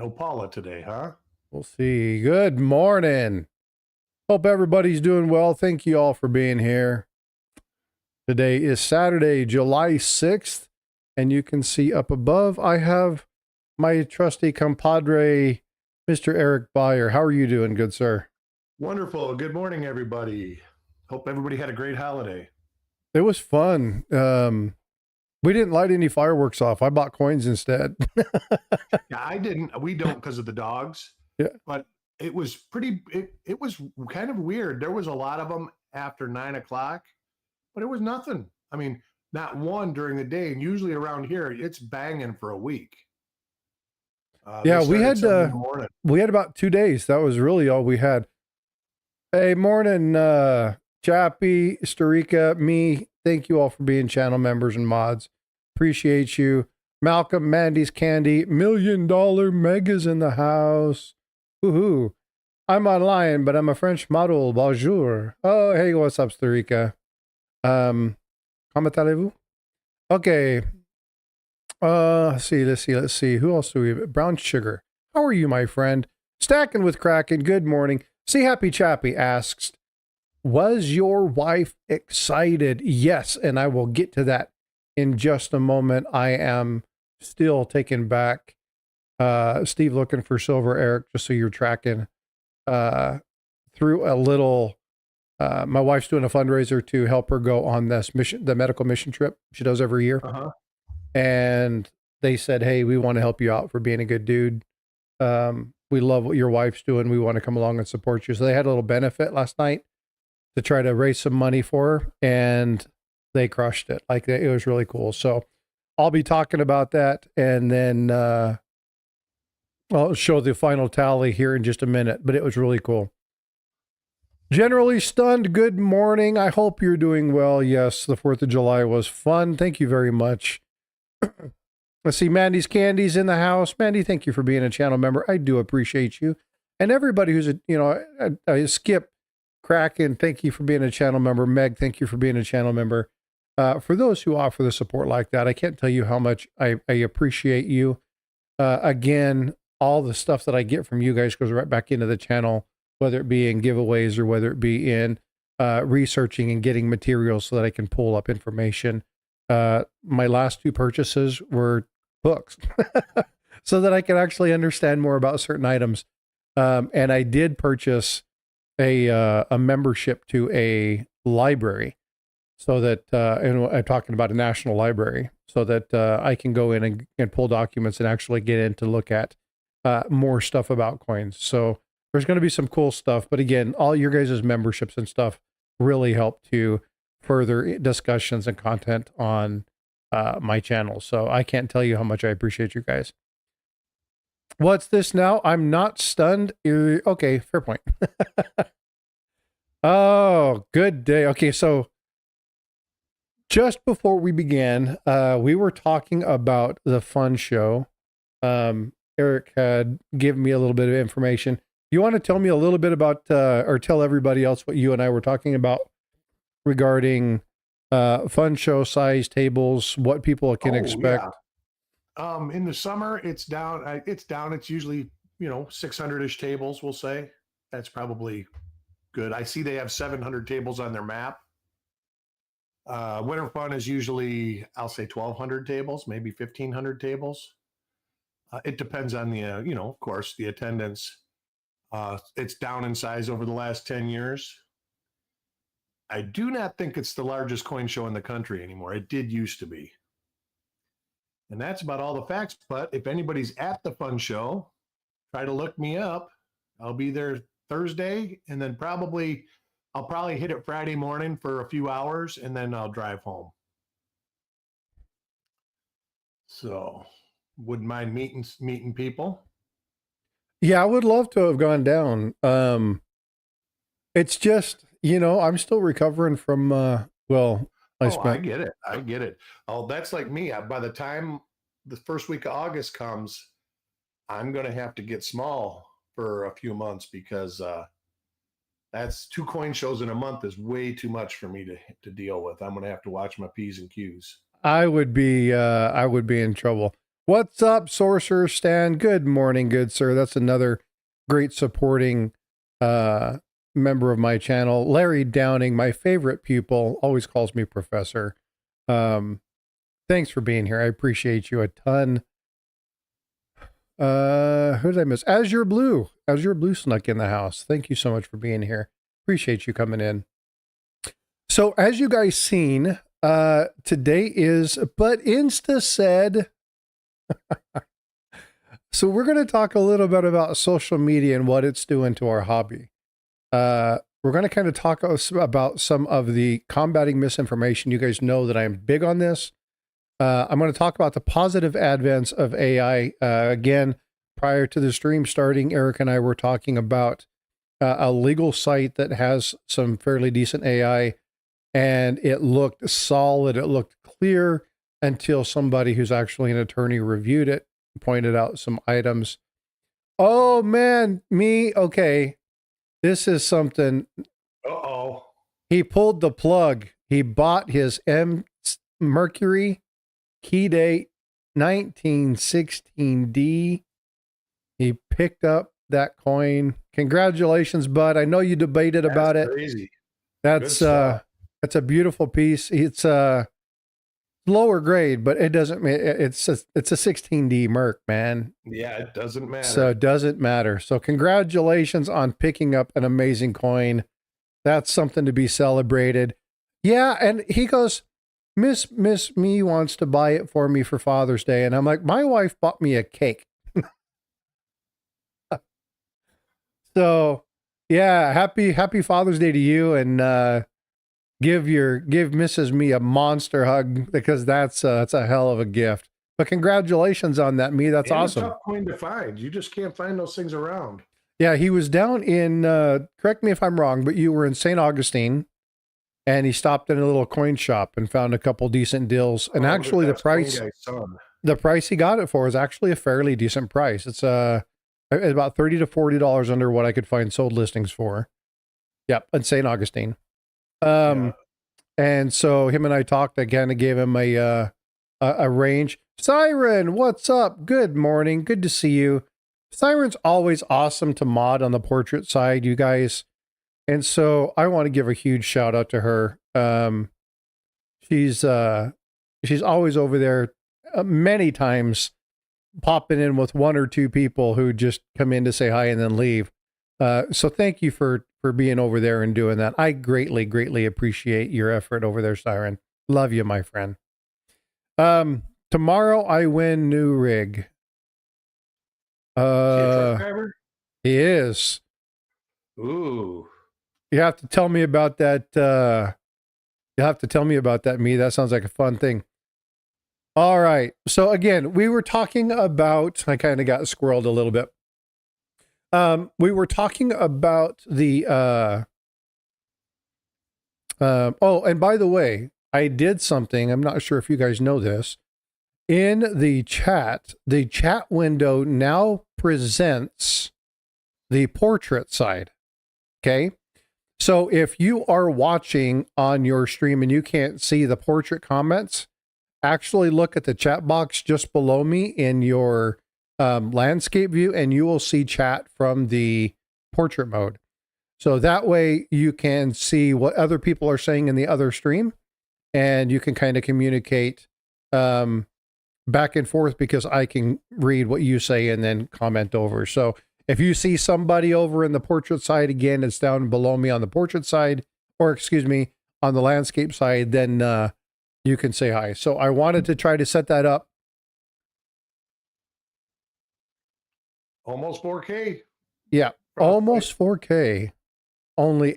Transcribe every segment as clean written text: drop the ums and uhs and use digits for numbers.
No Paula today, huh? We'll see. Good morning. Hope everybody's doing well. Thank you all for being here. Today is Saturday, July 6th, and you can see up above I have my trusty compadre, Mr. Eric Byer. How are you doing, good sir? Wonderful. Good morning, everybody. Hope everybody had a great holiday. It was fun. We didn't light any fireworks off. I bought coins instead. Yeah, I didn't. We don't because of the dogs, Yeah. but it was pretty. It was kind of weird. There was a lot of them after 9 o'clock, but it was nothing. I mean, not one during the day. And usually around here, it's banging for a week. They Yeah, we started had some in the morning. we had about 2 days. That was really all we had. Hey, morning, Chappie, Starika, me. Thank you all for being channel members and mods. Appreciate you. Malcolm, Mandy's Candy, $1 million megas in the house. Woohoo. I'm online, but I'm a French model. Bonjour. Oh, hey, what's up, Starika? Comment allez-vous? Okay. Let's see. Who else do we have? Brown Sugar. How are you, my friend? Stacking with Kraken. Good morning. See Happy Chappy asks, was your wife excited? Yes, and I will get to that in just a moment. I am still taken back. Steve looking for silver, Eric, just so you're tracking. Through a little, my wife's doing a fundraiser to help her go on this mission, the medical mission trip she does every year. And they said, hey, we want to help you out for being a good dude. We love what your wife's doing. We want to come along and support you. So they had a little benefit last night to try to raise some money for her, and they crushed it. Like, it was really cool. So I'll be talking about that, and then I'll show the final tally here in just a minute, but it was really cool. Generally stunned, good morning. I hope you're doing well. Yes, the 4th of July was fun. Thank you very much. Let's see, Mandy's Candy's in the house. Mandy, thank you for being a channel member. I do appreciate you. And everybody who's I Skip, Kraken, thank you for being a channel member. Meg, thank you for being a channel member. For those who offer the support like that, I can't tell you how much I appreciate you. Again, all the stuff that I get from you guys goes right back into the channel, whether it be in giveaways or whether it be in researching and getting materials so that I can pull up information. My last 2 purchases were books so that I can actually understand more about certain items. And I did purchase a membership to a library so that, and I'm talking about a national library, so that I can go in and pull documents and actually get in to look at more stuff about coins. So there's going to be some cool stuff. But again, all your guys' memberships and stuff really help to further discussions and content on my channel. So I can't tell you how much I appreciate you guys. What's this now? I'm not stunned. Okay, fair point. Oh, good day. Okay, so just before we began, we were talking about the fun show. Eric had given me a little bit of information. You want to tell me a little bit about, or tell everybody else what you and I were talking about regarding fun show size tables, what people can expect? Yeah. In the summer, it's down. It's usually 600-ish tables. We'll say that's probably good. I see they have 700 tables on their map. Winter Fun is usually, I'll say 1,200 tables, maybe 1,500 tables. It depends on the of course, the attendance. It's down in size over the last 10 years. I do not think it's the largest coin show in the country anymore. It did used to be. And that's about all the facts. But if anybody's at the fun show, try to look me up. I'll be there Thursday, and then I'll probably hit it Friday morning for a few hours, and then I'll drive home. So wouldn't mind meeting people. Yeah, I would love to have gone down. It's just, I'm still recovering from, I get it. I get it. Oh, that's like me. By the time the first week of August comes, I'm going to have to get small for a few months because that's 2 coin shows in a month is way too much for me to deal with. I'm going to have to watch my P's and Q's. I would be in trouble. What's up, Sorcerer Stan? Good morning, good sir. That's another great supporting member of my channel. Larry Downing, my favorite pupil, always calls me Professor. Thanks for being here. I appreciate you a ton. Who did I miss? Azure Blue. Azure Blue snuck in the house. Thank you so much for being here. Appreciate you coming in. So as you guys seen, today is But Insta said. So we're going to talk a little bit about social media and what it's doing to our hobby. We're going to kind of talk about some of the combating misinformation. You guys know that I'm big on this. I'm going to talk about the positive advents of AI. Again, prior to the stream starting, Eric and I were talking about a legal site that has some fairly decent AI, and it looked solid. It looked clear until somebody who's actually an attorney reviewed it, pointed out some items. Oh man, okay. This is something. Uh-oh. He pulled the plug. He bought his Mercury key date 1916D. He picked up that coin. Congratulations, bud. I know you debated about it. Crazy. That's a beautiful piece. It's lower grade, but it doesn't. It's a 16D Merc, man. Yeah, it doesn't matter. So it doesn't matter. So congratulations on picking up an amazing coin. That's something to be celebrated. Yeah, and he goes, Miss Me wants to buy it for me for Father's Day, and I'm like, my wife bought me a cake. So yeah, happy Father's Day to you, and give Mrs. Me a monster hug, because that's a hell of a gift. But congratulations on that, Me. That's awesome. A tough coin to find. You just can't find those things around. Yeah, he was down in, correct me if I'm wrong, but you were in St. Augustine, and he stopped in a little coin shop and found a couple decent deals. And actually the price he got it for is actually a fairly decent price. It's about $30 to $40 under what I could find sold listings for. Yep, in St. Augustine. And so him and I talked. I kind of gave him a range. Siren, what's up? Good morning. Good to see you. Siren's always awesome to mod on the portrait side, you guys. And so I want to give a huge shout out to her. She's always over there many times, popping in with one or two people who just come in to say hi and then leave. So thank you for being over there and doing that. I greatly appreciate your effort over there, Siren. Love you, my friend. Tomorrow I win new rig. He is. Ooh. You have to tell me about that. You'll have to tell me about that, Me. That sounds like a fun thing. All right. So again, we were talking about, I kind of got squirreled a little bit. We were talking about the, oh, and by the way, I did something. I'm not sure if you guys know this. In the chat window now presents the portrait side. Okay. So if you are watching on your stream and you can't see the portrait comments, actually look at the chat box just below me in your landscape view, and you will see chat from the portrait mode. So that way you can see what other people are saying in the other stream, and you can kind of communicate back and forth, because I can read what you say and then comment over. So if you see somebody over in the portrait side, again, it's down below me on the portrait side, or excuse me, on the landscape side, then you can say hi. So I wanted to try to set that up. Almost 4K. Yeah, almost 4K. Only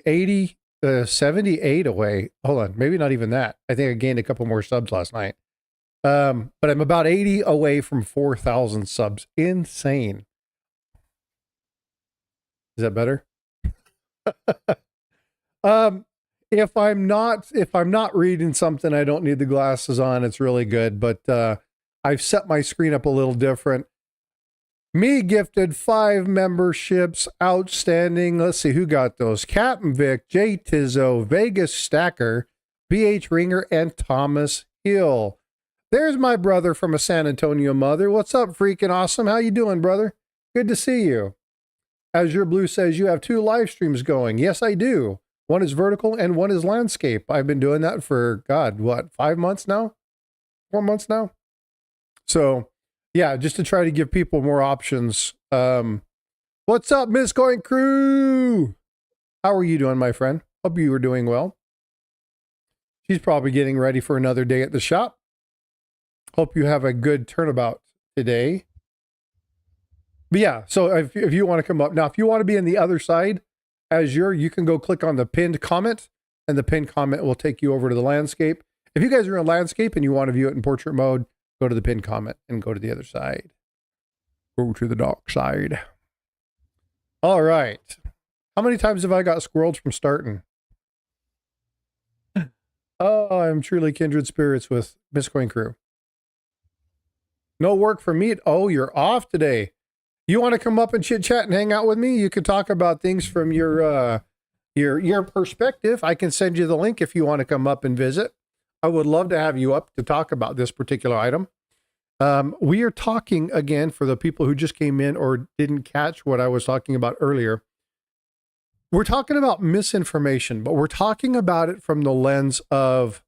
78 away. Hold on, maybe not even that. I think I gained a couple more subs last night. But I'm about 80 away from 4,000 subs. Insane. Is that better? If I'm not reading something, I don't need the glasses on. It's really good. But I've set my screen up a little different. Me gifted 5 memberships. Outstanding. Let's see who got those. Captain Vic, J Tizzo, Vegas Stacker, BH Ringer, and Thomas Hill. There's my brother from a San Antonio mother. What's up, freaking awesome? How you doing, brother? Good to see you. Azure Blue says you have 2 live streams going. Yes, I do. One is vertical and one is landscape. I've been doing that for, God, what, 5 months now? 4 months now? So, yeah, just to try to give people more options. What's up, Miss Coin Crew? How are you doing, my friend? Hope you are doing well. She's probably getting ready for another day at the shop. Hope you have a good turnabout today. But yeah, so if you want to come up. Now, if you want to be on the other side, Azure, you can go click on the pinned comment, and the pinned comment will take you over to the landscape. If you guys are in landscape and you want to view it in portrait mode, go to the pinned comment and go to the other side. Go to the dark side. All right. How many times have I got squirreled from starting? Oh, I'm truly kindred spirits with Miss Coin Crew. No work for me. Oh, you're off today. You want to come up and chit chat and hang out with me? You can talk about things from your perspective. I can send you the link if you want to come up and visit. I would love to have you up to talk about this particular item. We are talking again for the people who just came in or didn't catch what I was talking about earlier. We're talking about misinformation, but we're talking about it from the lens of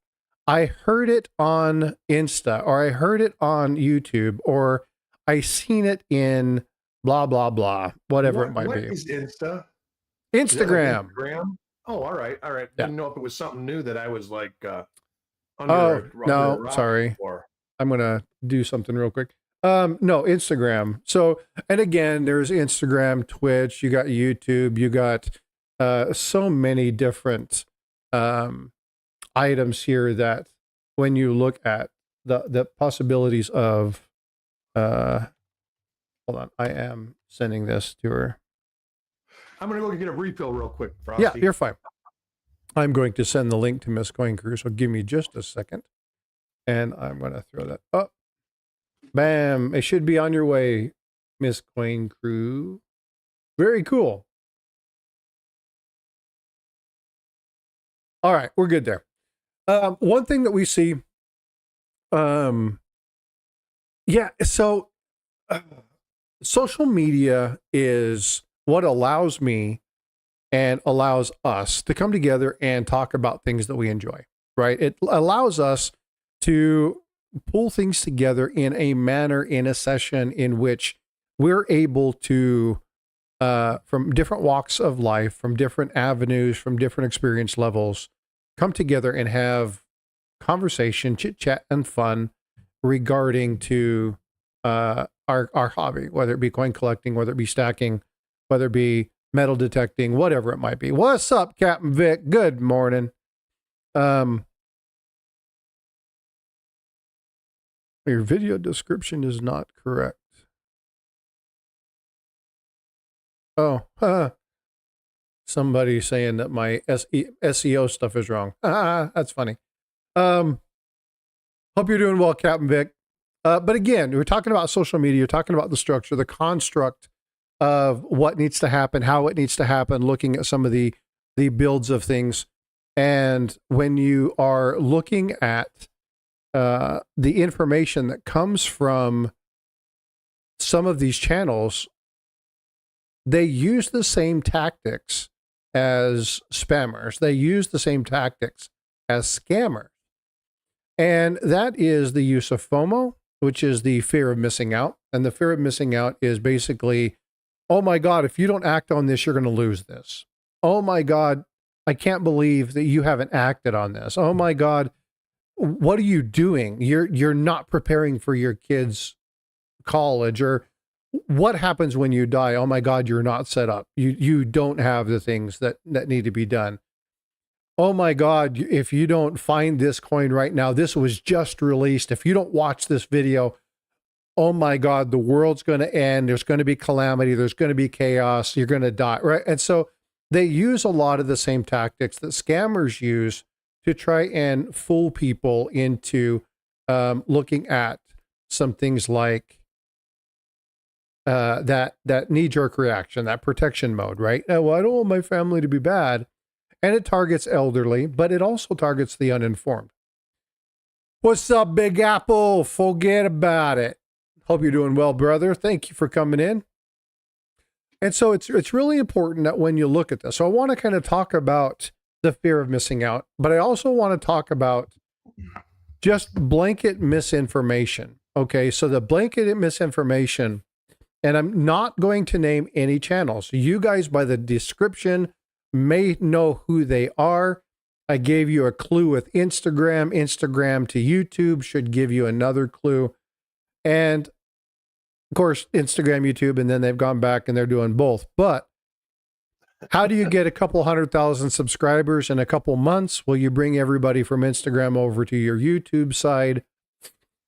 I heard it on Insta, or I heard it on YouTube, or I seen it in blah, blah, blah, whatever it might be. What is Insta? Instagram. Instagram? Oh, all right. All right. Yeah. Didn't know if it was something new that I was like no, sorry. Before. I'm going to do something real quick. No, Instagram. So, and again, there's Instagram, Twitch, you got YouTube, you got so many different items here that when you look at the possibilities of hold on, I am sending this to her. I'm gonna go get a refill real quick, Frosty. Yeah, you're fine. I'm going to send the link to Miss Coin Crew, so give me just a second, and I'm going to throw that up. Bam! It should be on your way, Miss Coin Crew. Very cool. All right, we're good there. One thing that we see, social media is what allows me and allows us to come together and talk about things that we enjoy, right? It allows us to pull things together in a manner, in a session in which we're able to, from different walks of life, from different avenues, from different experience levels, come together and have conversation, chit chat, and fun regarding to our hobby, whether it be coin collecting, whether it be stacking, whether it be metal detecting, whatever it might be. What's up, Captain Vic? Good morning. Your video description is not correct. Oh, somebody saying that my SEO stuff is wrong. That's funny. Hope you're doing well, Captain Vic. But again, we're talking about social media, you're talking about the structure, the construct of what needs to happen, how it needs to happen, looking at some of the builds of things. And when you are looking at the information that comes from some of these channels, they use the same tactics as spammers. They use the same tactics as scammers. And that is the use of FOMO, which is the fear of missing out. And the fear of missing out is basically, oh my God, if you don't act on this, you're going to lose this. Oh my God, I can't believe that you haven't acted on this. Oh my God, what are you doing? You're not preparing for your kids' college, or what happens when you die? Oh my God, you're not set up. You don't have the things that need to be done. Oh my God, if you don't find this coin right now, this was just released. If you don't watch this video, oh my God, the world's going to end. There's going to be calamity. There's going to be chaos. You're going to die, right? And so they use a lot of the same tactics that scammers use to try and fool people into looking at some things like that knee-jerk reaction, that protection mode, right? Well, I don't want my family to be bad. And it targets elderly, but it also targets the uninformed. What's up, Big Apple? Forget about it. Hope you're doing well, brother. Thank you for coming in. And so it's really important that when you look at this, so I want to kind of talk about the fear of missing out, but I also want to talk about just blanket misinformation. Okay, so the blanket misinformation, and I'm not going to name any channels. You guys, by the description, may know who they are. I gave you a clue with Instagram. Instagram to YouTube should give you another clue. And of course, Instagram, YouTube, and then they've gone back and they're doing both. But how do you get a couple 100,000 subscribers in a couple months? Well, you bring everybody from Instagram over to your YouTube side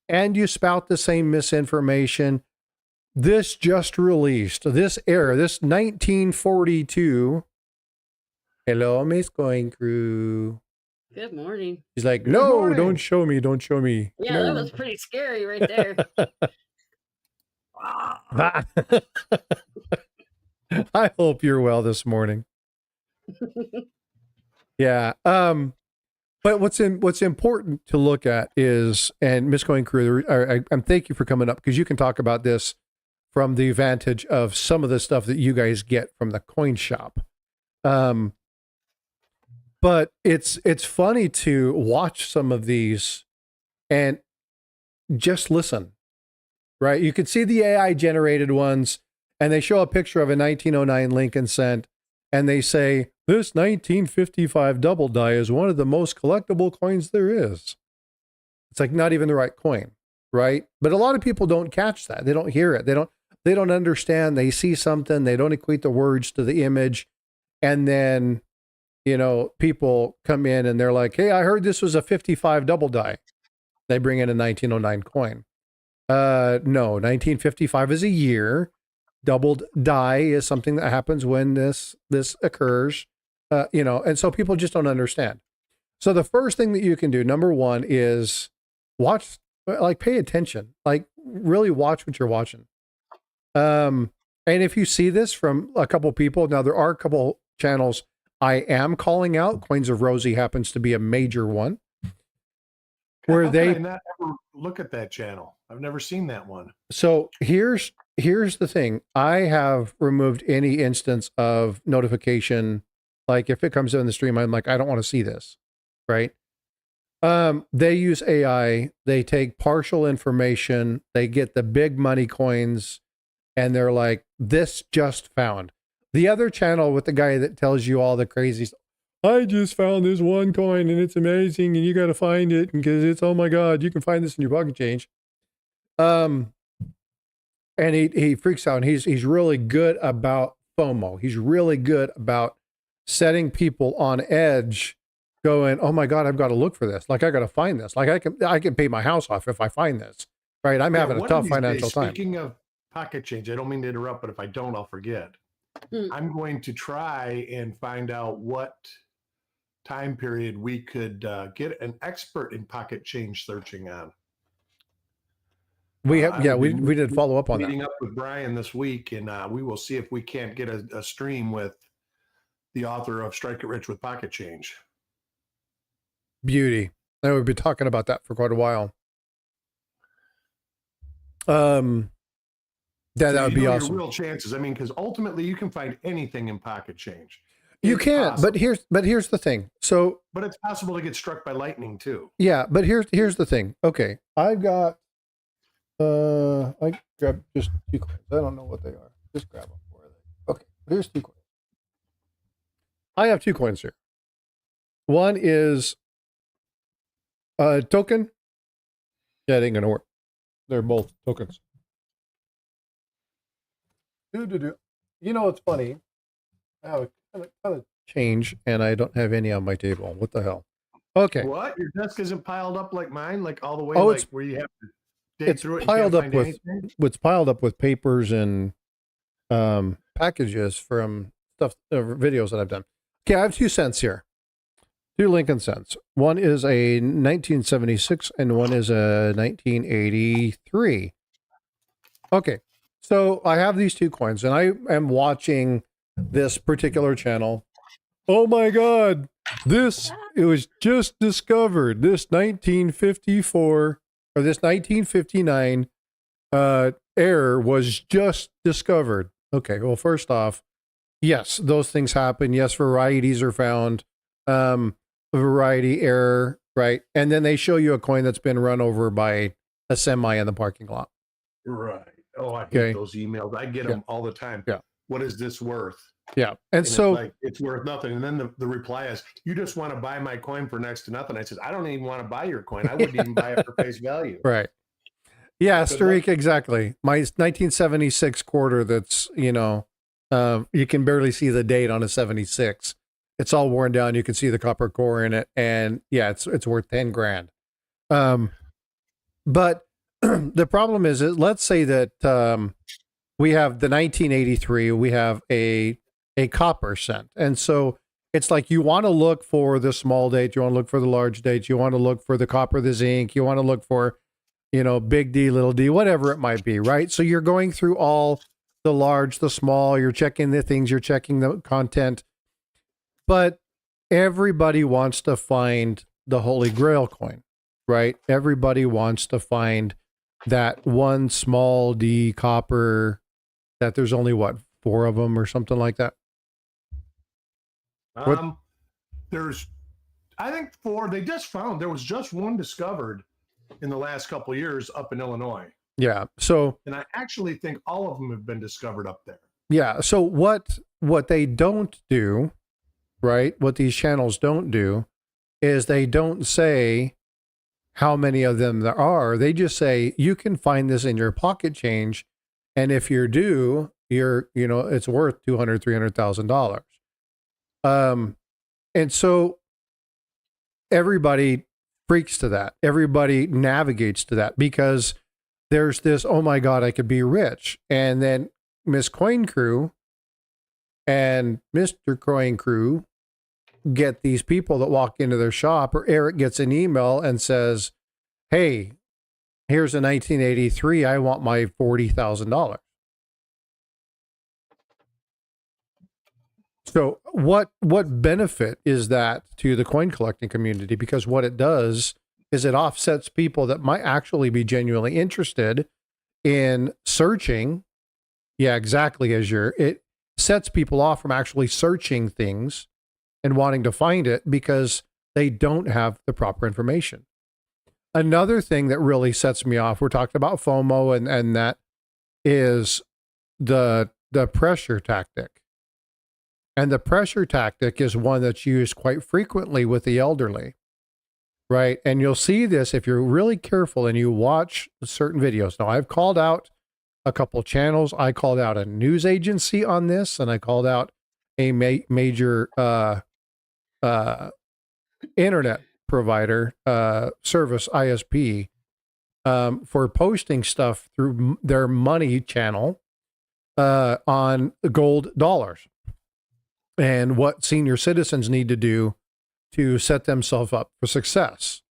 and you spout the same misinformation. This just released, this era, this 1942. Hello, Miss Going Crew. Good morning. He's like, Good no, morning. don't show me. Don't show me. Yeah, No. that was pretty scary right there. I hope you're well this morning. Yeah. But what's important to look at is, and Miss Going Crew, I'm thank you for coming up because you can talk about this from the vantage of some of the stuff that you guys get from the coin shop. But it's funny to watch some of these and just listen, right? You can see the AI generated ones and they show a picture of a 1909 Lincoln cent and they say, this 1955 double die is one of the most collectible coins there is. It's like not even the right coin, right? But a lot of people don't catch that. They don't hear it. They don't understand. They see something. They don't equate the words to the image. And then, you know, people come in and they're like, hey, I heard this was a 55 double die. They bring in a 1909 coin. No, 1955 is a year. Doubled die is something that happens when this occurs, you know, and so people just don't understand. So the first thing that you can do, number one, is watch, like pay attention, like really watch what you're watching. And if you see this from a couple people, now there are a couple channels I am calling out. Coins of Rosie happens to be a major one. Where How they can I not ever look at that channel? I've never seen that one. So here's the thing. I have removed any instance of notification. Like if it comes in the stream, I'm like, I don't want to see this. Right. They use AI. They take partial information. They get the big money coins and they're like, this just found. The other channel with the guy that tells you all the crazy stuff. I just found this one coin and it's amazing and you got to find it because it's, oh my God, you can find this in your pocket change. And he freaks out and he's really good about FOMO. He's really good about setting people on edge going, oh my God, I've got to look for this. Like I got to find this. Like I can pay my house off if I find this, right? I'm having a tough financial time. Speaking of pocket change, I don't mean to interrupt, but if I don't, I'll forget. I'm going to try and find out what time period we could get an expert in pocket change searching on. We have, we did follow up on that. Meeting up with Brian this week, and we will see if we can't get a stream with the author of Strike It Rich with Pocket Change. Beauty. And we've been talking about that for quite a while. That would be awesome. Real chances. I mean, because ultimately you can find anything in pocket change. You can, but here's the thing. So, but it's possible to get struck by lightning too. Yeah, but here's the thing. Okay, I've got. I grabbed just 2 coins. I don't know what they are. Just grab them. Where are they? Okay, here's 2 coins. I have 2 coins here. One is a token. Yeah, it ain't gonna work. They're both tokens. You know what's funny? I have a kind of change, and I don't have any on my table. What the hell? Okay. What? Your desk isn't piled up like mine, like all the way, like where you have to dig through it. It's piled up with what's piled up with papers and packages from stuff, videos that I've done. Okay, I have 2 cents here. 2 Lincoln cents. One is a 1976 and one is a 1983. Okay. So I have these 2 coins and I am watching this particular channel oh my God, it was just discovered. This 1954 or this 1959 error was just discovered. Okay, well, first off, yes, those things happen. Yes, varieties are found. Variety error, right? And then they show you a coin that's been run over by a semi in the parking lot. Right. Oh, I hate Okay. those emails. I get them all the time. Yeah. What is this worth? Yeah. And so it's like, it's worth nothing. And then the reply is, you just want to buy my coin for next to nothing. I said, I don't even want to buy your coin. I wouldn't even buy it for face value. right. Yeah, Good Starik, luck. exactly. My 1976 quarter that's, you can barely see the date on a 76. It's all worn down. You can see the copper core in it. And yeah, it's worth 10 grand. But the problem is, let's say that we have the 1983, we have a copper cent. And so it's like you want to look for the small date, you want to look for the large date, you want to look for the copper, the zinc, you want to look for, big D, little d, whatever it might be, right? So you're going through all the large, the small, you're checking the things, you're checking the content. But everybody wants to find the Holy Grail coin, right? Everybody wants to find that one small D copper that there's only, 4 of them or something like that? There's, I think 4, they just found, there was just one discovered in the last couple of years up in Illinois. Yeah. So, and I actually think all of them have been discovered up there. Yeah. So what they don't do, right? What these channels don't do is they don't say how many of them there are. They just say, you can find this in your pocket change. And if you're due, it's worth $200,000, $300,000. And so everybody freaks to that. Everybody navigates to that because there's this, oh my God, I could be rich. And then Miss Coin Crew and Mr. Coin Crew get these people that walk into their shop, or Eric gets an email and says, hey, here's a 1983. I want my $40,000. So what benefit is that to the coin collecting community? Because what it does is it offsets people that might actually be genuinely interested in searching. Yeah, exactly. It sets people off from actually searching things and wanting to find it because they don't have the proper information. Another thing that really sets me off, we're talking about FOMO, and that is the pressure tactic. And the pressure tactic is one that's used quite frequently with the elderly, right? And you'll see this if you're really careful and you watch certain videos. Now, I've called out a couple channels. I called out a news agency on this, and I called out a major internet provider service, ISP, for posting stuff through their money channel on gold dollars and what senior citizens need to do to set themselves up for success.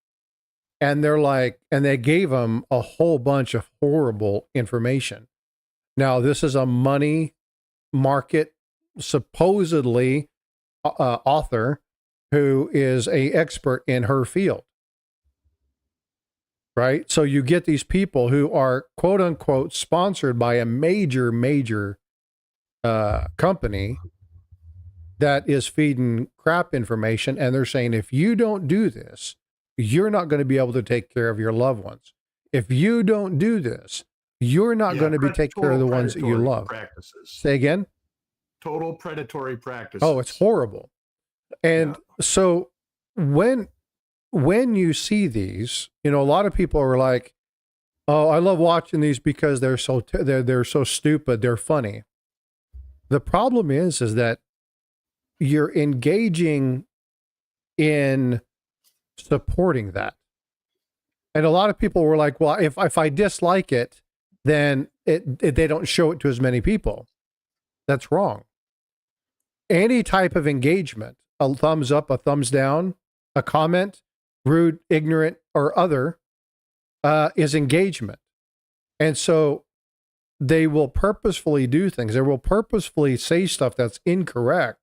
And they're like, and they gave them a whole bunch of horrible information. Now, this is a money market, supposedly author who is an expert in her field, right? So you get these people who are quote unquote sponsored by a major company that is feeding crap information. And they're saying, if you don't do this, you're not going to be able to take care of your loved ones. If you don't do this, you're not going to be taking care of the ones that you love. Practices. Say again? Total predatory practices. Oh, it's horrible. And so when you see these, a lot of people are like, oh, I love watching these because they're so stupid. They're funny. The problem is that you're engaging in supporting that. And a lot of people were like, well, if I dislike it, then they don't show it to as many people. That's wrong. Any type of engagement, a thumbs up, a thumbs down, a comment, rude, ignorant, or other, is engagement. And so they will purposefully do things. They will purposefully say stuff that's incorrect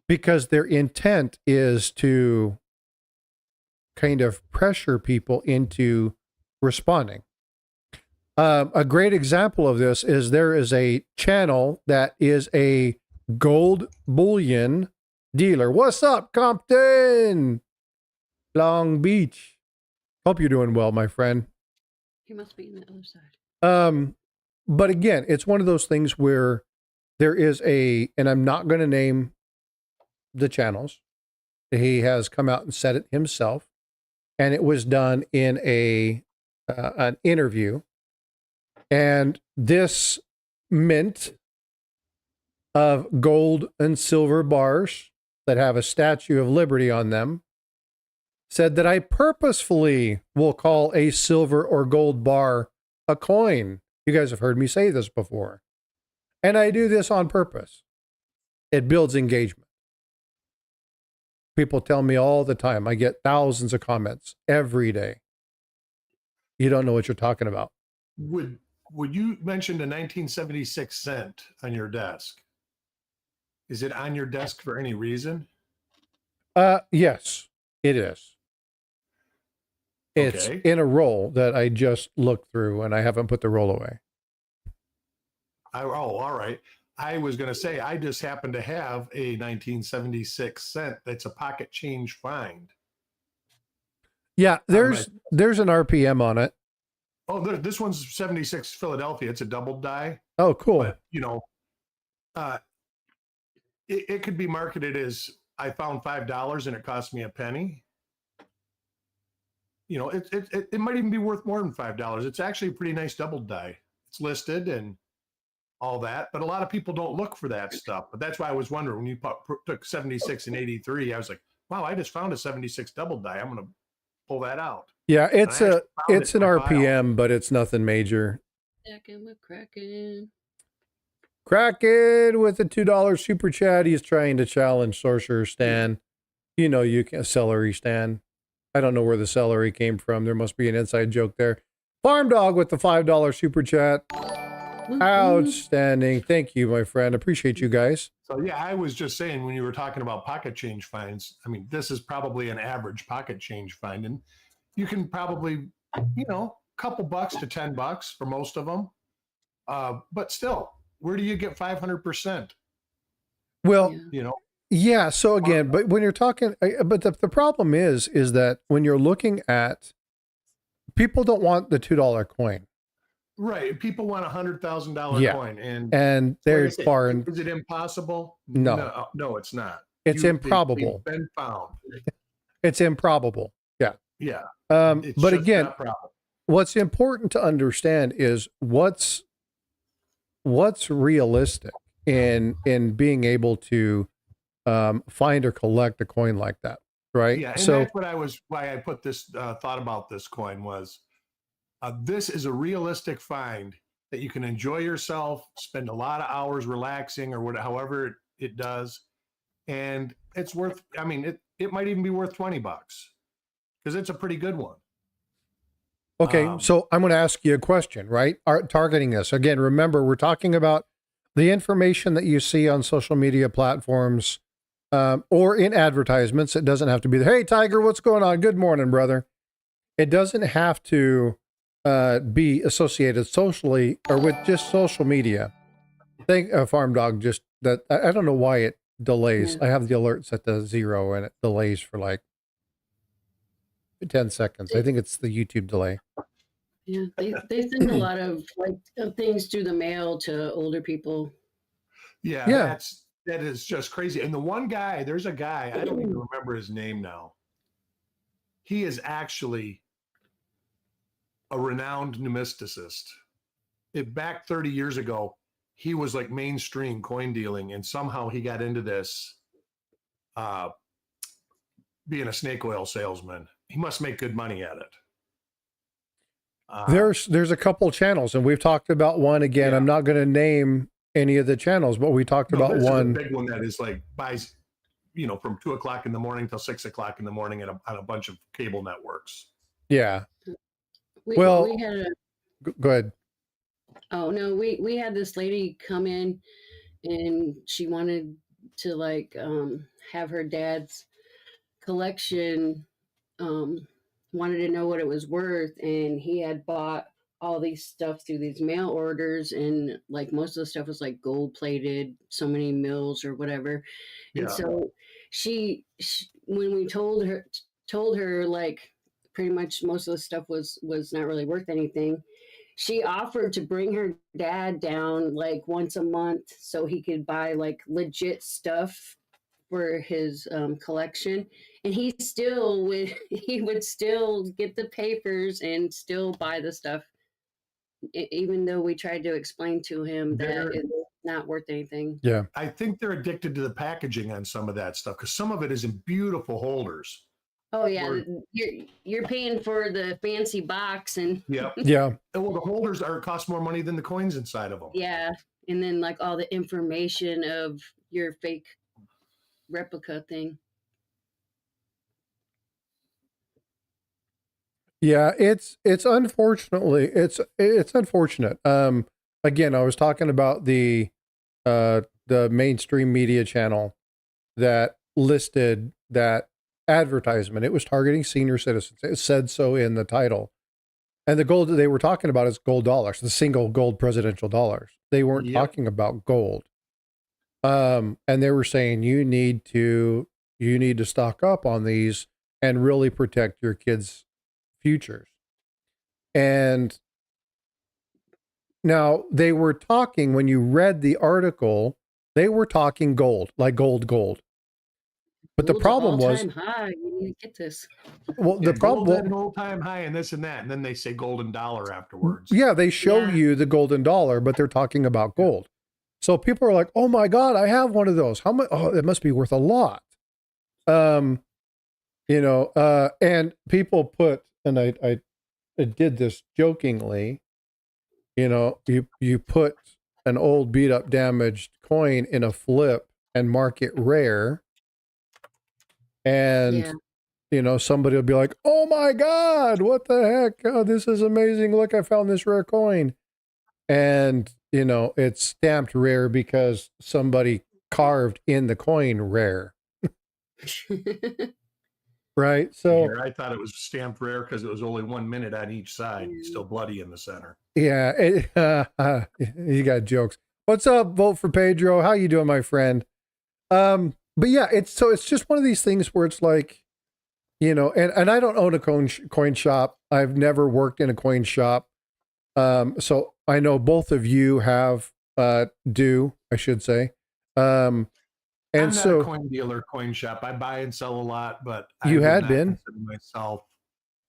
because their intent is to kind of pressure people into responding. A great example of this is there is a channel that is a gold bullion dealer. What's up, Compton? Long Beach. Hope you're doing well, my friend. He must be on the other side. But again, it's one of those things where there is and I'm not going to name the channels. He has come out and said it himself, and it was done in an interview. And this mint of gold and silver bars that have a Statue of Liberty on them said that I purposefully will call a silver or gold bar a coin. You guys have heard me say this before. And I do this on purpose. It builds engagement. People tell me all the time. I get thousands of comments every day. You don't know what you're talking about. Would you mention the 1976 cent on your desk? Is it on your desk for any reason? Yes, it is. It's Okay. in a roll that I just looked through, and I haven't put the roll away. All right. I was going to say, I just happen to have a 1976 cent. That's a pocket change find. Yeah, there's an RPM on it. Oh, this one's 76 Philadelphia. It's a double die. Oh, cool. But, it could be marketed as I found $5 and it cost me a penny. It might even be worth more than $5. It's actually a pretty nice double die. It's listed and all that, but a lot of people don't look for that stuff. But that's why I was wondering when you took 76 and 83, I was like, wow, I just found a 76 double die. I'm going to pull that out. Yeah, it's an RPM, file. but it's nothing major. Kraken. Kraken with a $2 super chat. He's trying to challenge Sorcerer Stan. You know, you can celery Stan. I don't know where the celery came from. There must be an inside joke there. Farm Dog with the $5 super chat. Outstanding. Thank you, my friend. Appreciate you guys. So yeah, I was just saying when you were talking about pocket change finds, I mean, this is probably an average pocket change find, and you can probably, couple bucks to $10 for most of them. But still, where do you get 500%? Well, Yeah. Yeah. So again, but when you're talking, but the problem is that when you're looking at, people don't want the $2 coin. Right. People want $100,000 coin, and they're far. Is it impossible? No, it's not. It's improbable. They've been found. It's improbable. Yeah. Yeah. But again, what's important to understand is what's realistic in being able to find or collect a coin like that, right? Yeah, and so that's why I put this thought about this coin was this is a realistic find that you can enjoy yourself, spend a lot of hours relaxing or however it does, and it's worth. I mean, it might even be worth $20 because it's a pretty good one. Okay, so I'm going to ask you a question, right? Targeting this again. Remember, we're talking about the information that you see on social media platforms. Or in advertisements. It doesn't have to be hey, Tiger, what's going on? Good morning, brother. It doesn't have to be associated socially or with just social media. Thank Farm Dog. Just that I don't know why it delays. I have the alert set to 0 and it delays for like 10 seconds. I think it's the YouTube delay. Yeah, they send a lot of things through the mail to older people. Yeah. That is just crazy. And there's a guy, I don't even remember his name now. He is actually a renowned numismaticist. Back 30 years ago, he was like mainstream coin dealing, and somehow he got into this being a snake oil salesman. He must make good money at it. There's a couple channels, and we've talked about one again. Yeah. I'm not going to name any of the channels, but we talked about one big one that is like buys, from 2:00 in the morning till 6:00 in the morning on a bunch of cable networks. Yeah. We had go ahead. Oh no, we had this lady come in, and she wanted to have her dad's collection, wanted to know what it was worth, and he had bought all these stuff through these mail orders, and like most of the stuff was like gold plated, so many mils or whatever. And Yeah. so she when we told her like pretty much most of the stuff was not really worth anything, she offered to bring her dad down like once a month so he could buy like legit stuff for his collection, and he would still get the papers and still buy the stuff, even though we tried to explain to him that it's not worth anything. Yeah. I think they're addicted to the packaging on some of that stuff because some of it is in beautiful holders. Oh yeah, you're paying for the fancy box, and Yeah. Yeah. Well, the holders cost more money than the coins inside of them. yeah, and then like all the information of your fake replica thing. Yeah, it's unfortunately it's unfortunate. Again, I was talking about the mainstream media channel that listed that advertisement. It was targeting senior citizens. It said so in the title. And the gold that they were talking about is gold dollars, the single gold presidential dollars. They weren't talking about gold. And they were saying you need to stock up on these and really protect your kids' futures. And now they were talking, when you read the article, they were talking gold, like gold. But the problem was, high. You need to get this. Well, the problem, an all-time high, and this and that, and then they say golden dollar afterwards. Yeah, they show you the golden dollar, but they're talking about gold. So people are like, "Oh my God, I have one of those. How much? Oh, it must be worth a lot." And people put, and I did this jokingly. You put an old, beat up, damaged coin in a flip and mark it rare. And, somebody will be like, "Oh my God, what the heck? Oh, this is amazing. Look, I found this rare coin." And, it's stamped rare because somebody carved in the coin rare. Right. So I thought it was stamped rare because it was only 1 minute on each side, still bloody in the center. Yeah. You got jokes. What's up? Vote for Pedro. How you doing, my friend? But yeah, it's just one of these things where it's like, and I don't own a coin shop. I've never worked in a coin shop. So I know both of you have, I should say. And I'm so not a coin dealer, coin shop. I buy and sell a lot, but you I had would been not consider myself.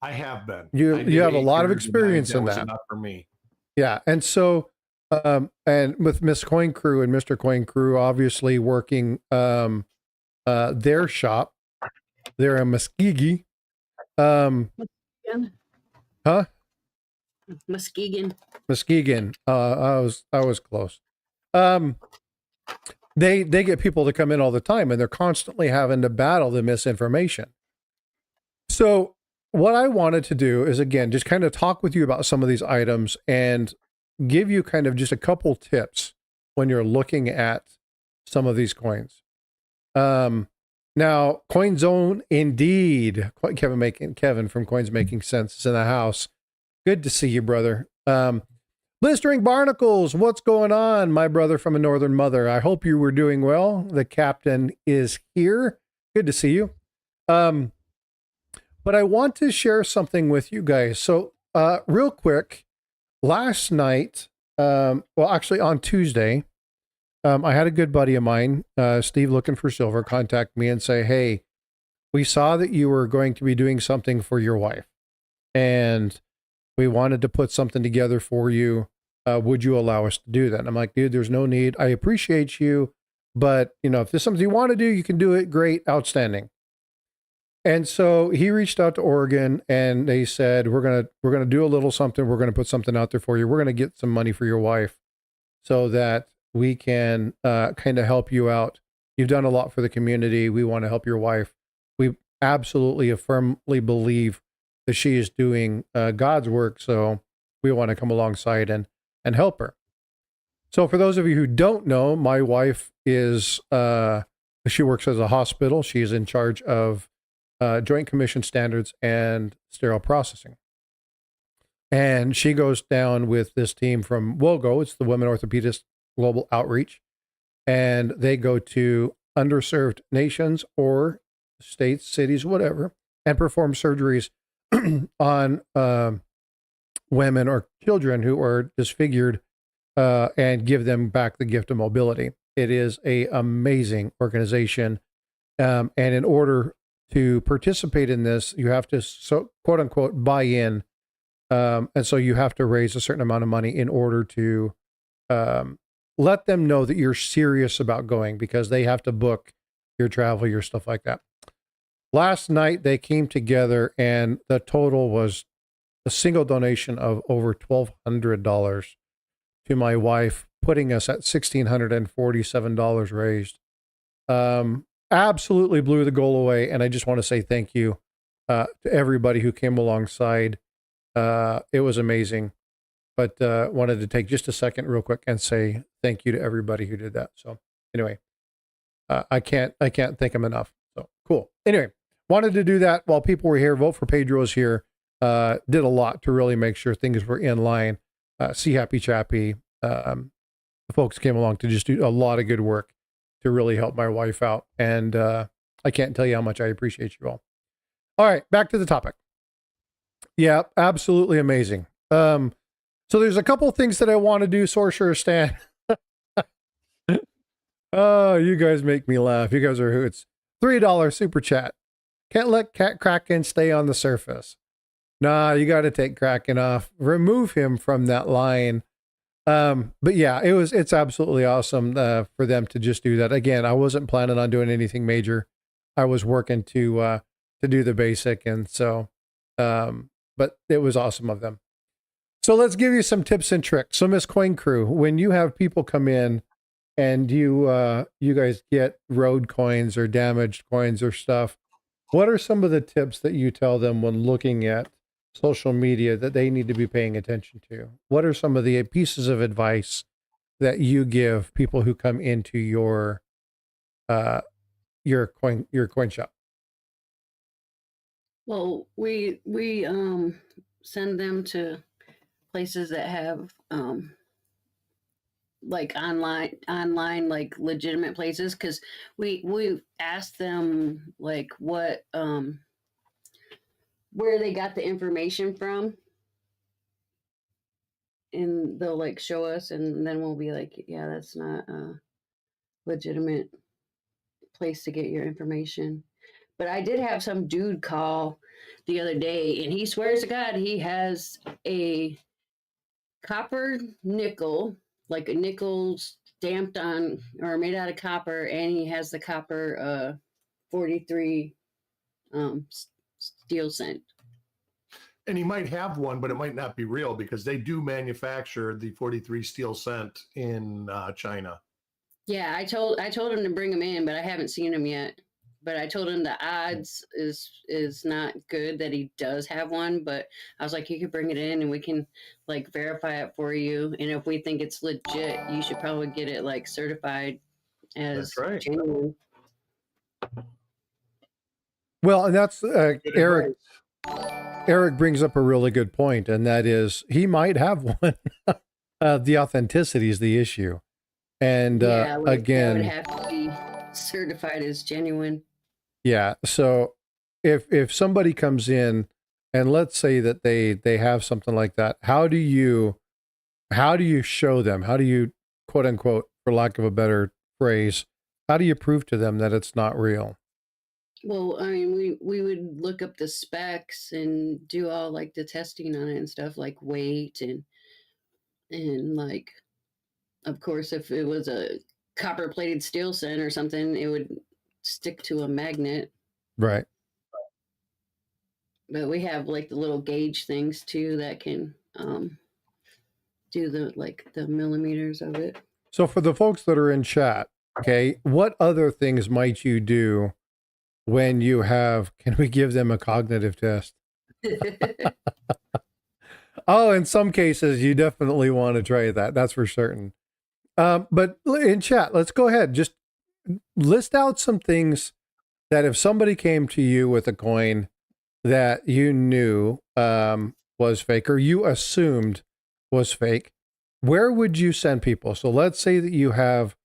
I have been. You have a lot of experience in that. that. Was enough for me. Yeah. And so, and with Miss Coin Crew and Mr. Coin Crew, obviously working, their shop, they're in Muskegon. Huh? Muskegon. I was close. They get people to come in all the time, and they're constantly having to battle the misinformation. So what I wanted to do is, again, just kind of talk with you about some of these items and give you kind of just a couple tips when you're looking at some of these coins. Now, Coin Zone, indeed. Kevin from Coins Making Sense is in the house. Good to see you, brother. Blistering Barnacles, what's going on, my brother from a northern mother? I hope you were doing well. The captain is here. Good to see you. But I want to share something with you guys. So, real quick, last night, actually on Tuesday, I had a good buddy of mine, Steve Looking for Silver, contact me and say, "Hey, we saw that you were going to be doing something for your wife, and we wanted to put something together for you. Would you allow us to do that?" And I'm like, "Dude, there's no need. I appreciate you, but if there's something you want to do, you can do it. Great, outstanding." And so he reached out to Oregon, and they said, we're gonna do a little something. We're gonna put something out there for you. We're gonna get some money for your wife, so that we can kind of help you out. You've done a lot for the community. We want to help your wife. We absolutely firmly believe that she is doing God's work, so we want to come alongside and help her. So for those of you who don't know, my wife is She works as a hospital. She's in charge of Joint Commission standards and sterile processing. And she goes down with this team from WOGO. It's the Women Orthopedists Global Outreach. And they go to underserved nations or states, cities, whatever, and perform surgeries on women or children who are disfigured and give them back the gift of mobility. It is an amazing organization. And in order to participate in this, you have to, quote unquote, buy in. And so you have to raise a certain amount of money in order to let them know that you're serious about going, because they have to book your travel, your stuff like that. Last night, they came together and the total was a single donation of over $1,200 to my wife, putting us at $1,647 raised. Absolutely blew the goal away. And I just want to say thank you to everybody who came alongside. It was amazing, but wanted to take just a second real quick and say thank you to everybody who did that. So anyway, I can't thank them enough. So cool. Anyway, wanted to do that while people were here. Vote for Pedro's here. Did a lot to really make sure things were in line. See Happy Chappy. The folks came along to just do a lot of good work to really help my wife out. And I can't tell you how much I appreciate you all. All right, back to the topic. Yeah, absolutely amazing. So there's a couple things that I want to do. Sorcerer Stan. Oh, you guys make me laugh. You guys are hoots. $3 super chat. Can't let Kraken stay on the surface. Nah, you got to take Kraken off. Remove him from that line. But yeah, it's absolutely awesome for them to just do that. Again, I wasn't planning on doing anything major. I was working to do the basic, and so but it was awesome of them. So let's give you some tips and tricks. So Miss Coin Crew, when you have people come in and you guys get road coins or damaged coins or stuff, what are some of the tips that you tell them when looking at social media that they need to be paying attention to? What are some of the pieces of advice that you give people who come into your coin shop? Well, we send them to places that have like online like legitimate places, because we asked them like what where they got the information from, and they'll like show us, and then we'll be like, yeah, that's not a legitimate place to get your information. But I did have some dude call the other day, and he swears to God he has a copper nickel, like a nickel stamped on or made out of copper, and he has the copper 43 steel cent. And he might have one, but it might not be real, because they do manufacture the 43 steel cent in China. Yeah, I told him to bring him in, but I haven't seen him yet. But I told him the odds is not good that he does have one. But I was like, you could bring it in and we can like verify it for you. And if we think it's legit, you should probably get it like certified as right. genuine. Well, and that's Eric. Eric brings up a really good point, and that is he might have one. The authenticity is the issue. And again, that would have to be certified as genuine. Yeah. So if somebody comes in and let's say that they have something like that, how do you show them? How do you, quote unquote, for lack of a better phrase, how do you prove to them that it's not real? Well, I mean, we would look up the specs and do all like the testing on it and stuff, like weight and like, of course, if it was a copper plated steel cent or something, it would stick to a magnet. Right. But we have like the little gauge things too that can do the millimeters of it. So for the folks that are in chat, okay, what other things might you do when you have, can we give them a cognitive test? Oh, in some cases, you definitely want to try that. That's for certain. But in chat, let's go ahead. Just list out some things that if somebody came to you with a coin that you knew was fake or you assumed was fake, where would you send people? So let's say that you have,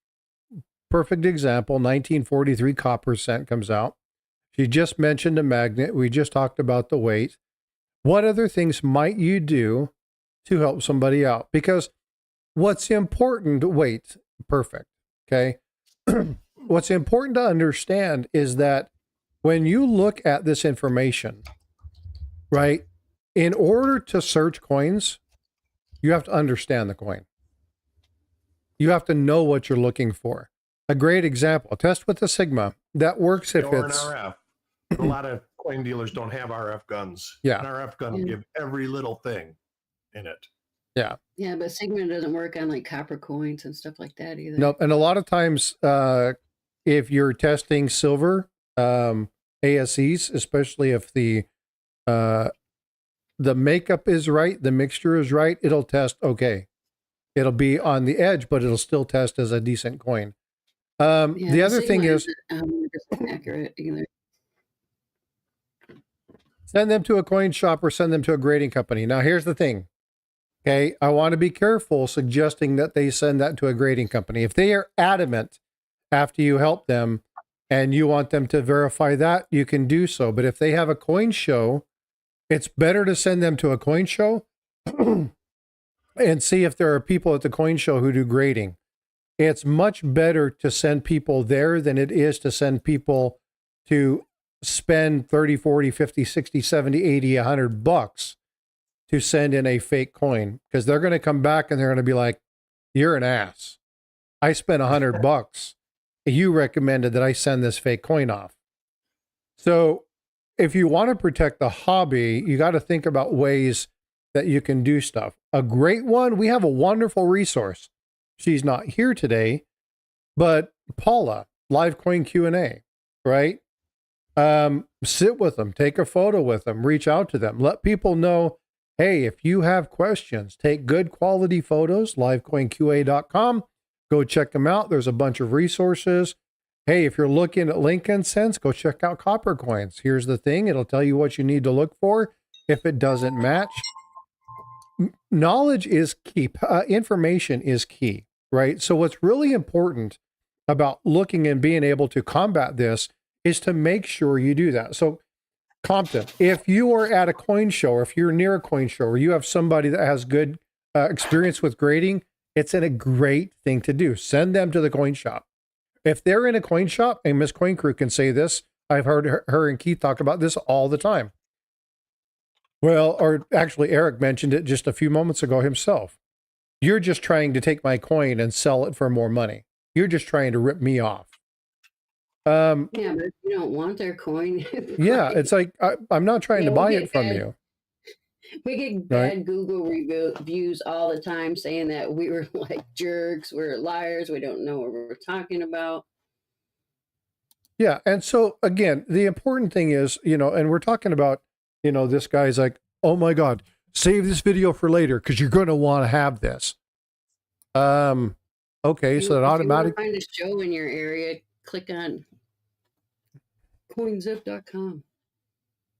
perfect example, 1943 copper cent comes out. She just mentioned a magnet. We just talked about the weight. What other things might you do to help somebody out? Because what's important, wait, perfect. Okay. What's important to understand is that when you look at this information, right, in order to search coins, you have to understand the coin. You have to know what you're looking for. A great example, test with the Sigma. That works if or it's... an RF. A lot of coin dealers don't have RF guns. Yeah. An RF gun will give every little thing in it. Yeah. Yeah, but Sigma doesn't work on like copper coins and stuff like that either. Nope. And a lot of times, if you're testing silver, ASEs, especially if the makeup is right, the mixture is right, it'll test okay. It'll be on the edge, but it'll still test as a decent coin. The other thing is, accurate either. Send them to a coin shop or send them to a grading company. Now, here's the thing. Okay, I want to be careful suggesting that they send that to a grading company. If they are adamant after you help them and you want them to verify that, you can do so. But if they have a coin show, it's better to send them to a coin show and see if there are people at the coin show who do grading. It's much better to send people there than it is to send people to spend 30, 40, 50, 60, 70, 80, 100 bucks to send in a fake coin, because they're going to come back and they're going to be like, you're an ass. I spent 100 bucks. You recommended that I send this fake coin off. So if you want to protect the hobby, you got to think about ways that you can do stuff. A great one, we have a wonderful resource. She's not here today, but Paula, live coin Q&A, right? Sit with them, take a photo with them, reach out to them, let people know, hey, if you have questions, take good quality photos, livecoinqa.com. Go check them out. There's a bunch of resources. Hey, if you're looking at Lincoln cents, go check out copper coins. Here's the thing. It'll tell you what you need to look for. If it doesn't match, knowledge is key. Information is key, right? So what's really important about looking and being able to combat this is to make sure you do that. So Compton, if you are at a coin show, or if you're near a coin show, or you have somebody that has good experience with grading, it's a great thing to do. Send them to the coin shop. If they're in a coin shop, and Miss Coin Crew can say this, I've heard her and Keith talk about this all the time. Well, or actually Eric mentioned it just a few moments ago himself. You're just trying to take my coin and sell it for more money. You're just trying to rip me off. Yeah, but if you don't want their coin. Yeah, it's like, I'm not trying to buy it from you. We get bad Google reviews all the time saying that we were like jerks, we're liars, we don't know what we're talking about. Yeah, and so again, the important thing is, and we're talking about, this guy's like, oh my God, save this video for later because you're going to want to have this. Okay, so that automatic. If you want to find a show in your area, click on coinzip.com.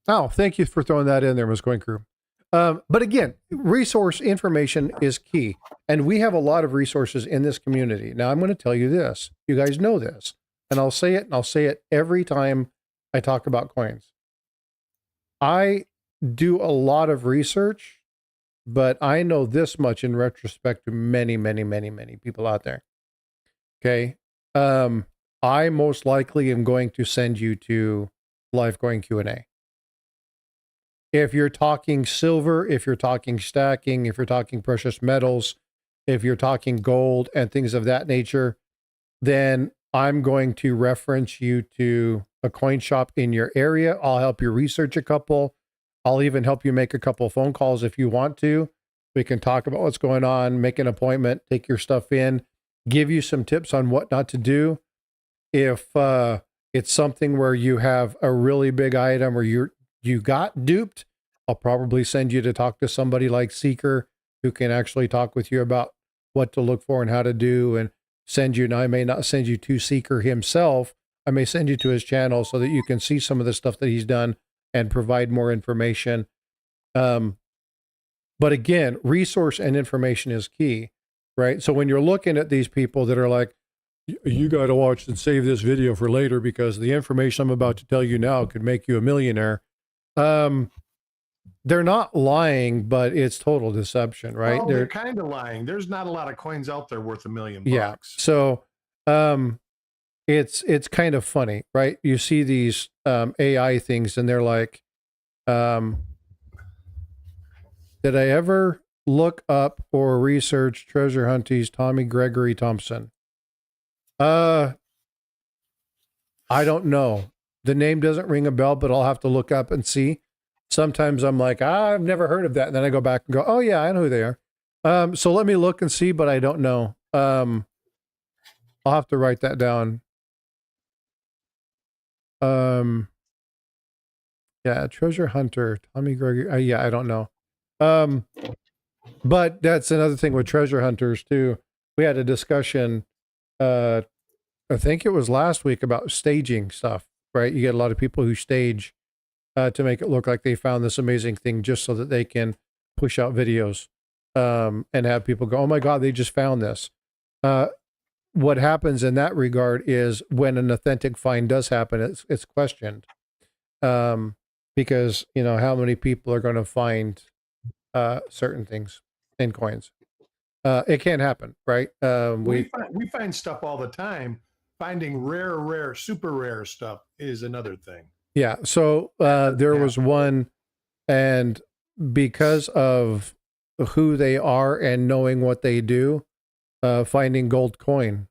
Oh, thank you for throwing that in there, Ms. Coin Crew. But again, resource information is key. And we have a lot of resources in this community. Now, I'm going to tell you this. You guys know this. And I'll say it, and I'll say it every time I talk about coins. I do a lot of research, but I know this much in retrospect to many, many, many, many people out there. Okay. I most likely am going to send you to LiveCoin Q&A. If you're talking silver, if you're talking stacking, if you're talking precious metals, if you're talking gold and things of that nature, then I'm going to reference you to a coin shop in your area. I'll help you research a couple. I'll even help you make a couple of phone calls if you want to. We can talk about what's going on, make an appointment, take your stuff in, give you some tips on what not to do. If it's something where you have a really big item or you got duped, I'll probably send you to talk to somebody like Seeker who can actually talk with you about what to look for and how to do. And send you. Now, I may not send you to Seeker himself. I may send you to his channel so that you can see some of the stuff that he's done and provide more information. But again, resource and information is key, right? So when you're looking at these people that are like, you got to watch and save this video for later because the information I'm about to tell you now could make you a millionaire. They're not lying, but it's total deception, right? Well, they're kind of lying. There's not a lot of coins out there worth $1 million. Yeah. So, it's kind of funny, right? You see these AI things and they're like, did I ever look up or research Treasure Hunties Tommy Gregory Thompson? I don't know. The name doesn't ring a bell, but I'll have to look up and see. Sometimes I'm like, I've never heard of that. And then I go back and go, oh yeah, I know who they are. So let me look and see, but I don't know. I'll have to write that down. Yeah, Treasure Hunter, Tommy Gregory. Yeah, I don't know. But that's another thing with treasure hunters too. We had a discussion, I think it was last week, about staging stuff, right? You get a lot of people who stage to make it look like they found this amazing thing just so that they can push out videos and have people go, oh my God, they just found this. What happens in that regard is when an authentic find does happen, it's questioned. Because, you know, how many people are going to find certain things in coins? It can't happen, right? We find stuff all the time. Finding rare, super rare stuff is another thing. Yeah. So there was one, and because of who they are and knowing what they do, finding gold coin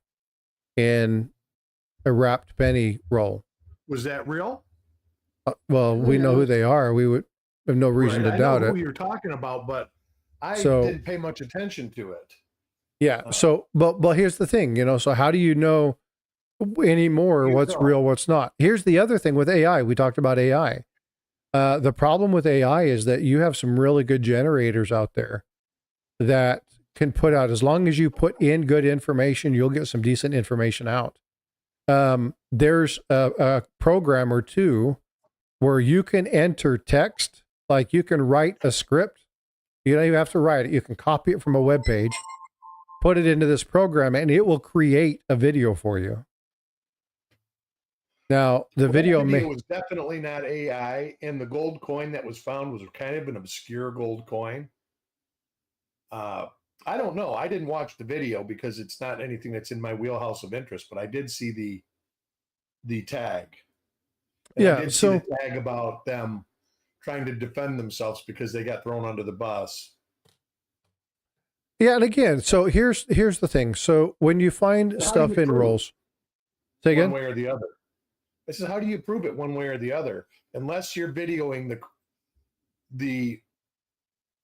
in a wrapped penny roll. Was that real? Well, we know who they are. We would have no reason to doubt it. I know who you're talking about, but I didn't pay much attention to it. Yeah. So, but here's the thing, you know, so how do you know anymore what's real, what's not? Here's the other thing with AI. We talked about AI. The problem with AI is that you have some really good generators out there that can put out, as long as you put in good information, you'll get some decent information out. There's a program or two where you can enter text, like you can write a script. You don't even have to write it. You can copy it from a web page, put it into this program, and it will create a video for you. Now, the video was definitely not AI, and the gold coin that was found was kind of an obscure gold coin. I don't know. I didn't watch the video because it's not anything that's in my wheelhouse of interest, but I did see the tag. And I did see the tag about them trying to defend themselves because they got thrown under the bus. Yeah, and again, so here's the thing. So when you find stuff in rolls, say again? One way or the other. This is, how do you prove it one way or the other? Unless you're videoing the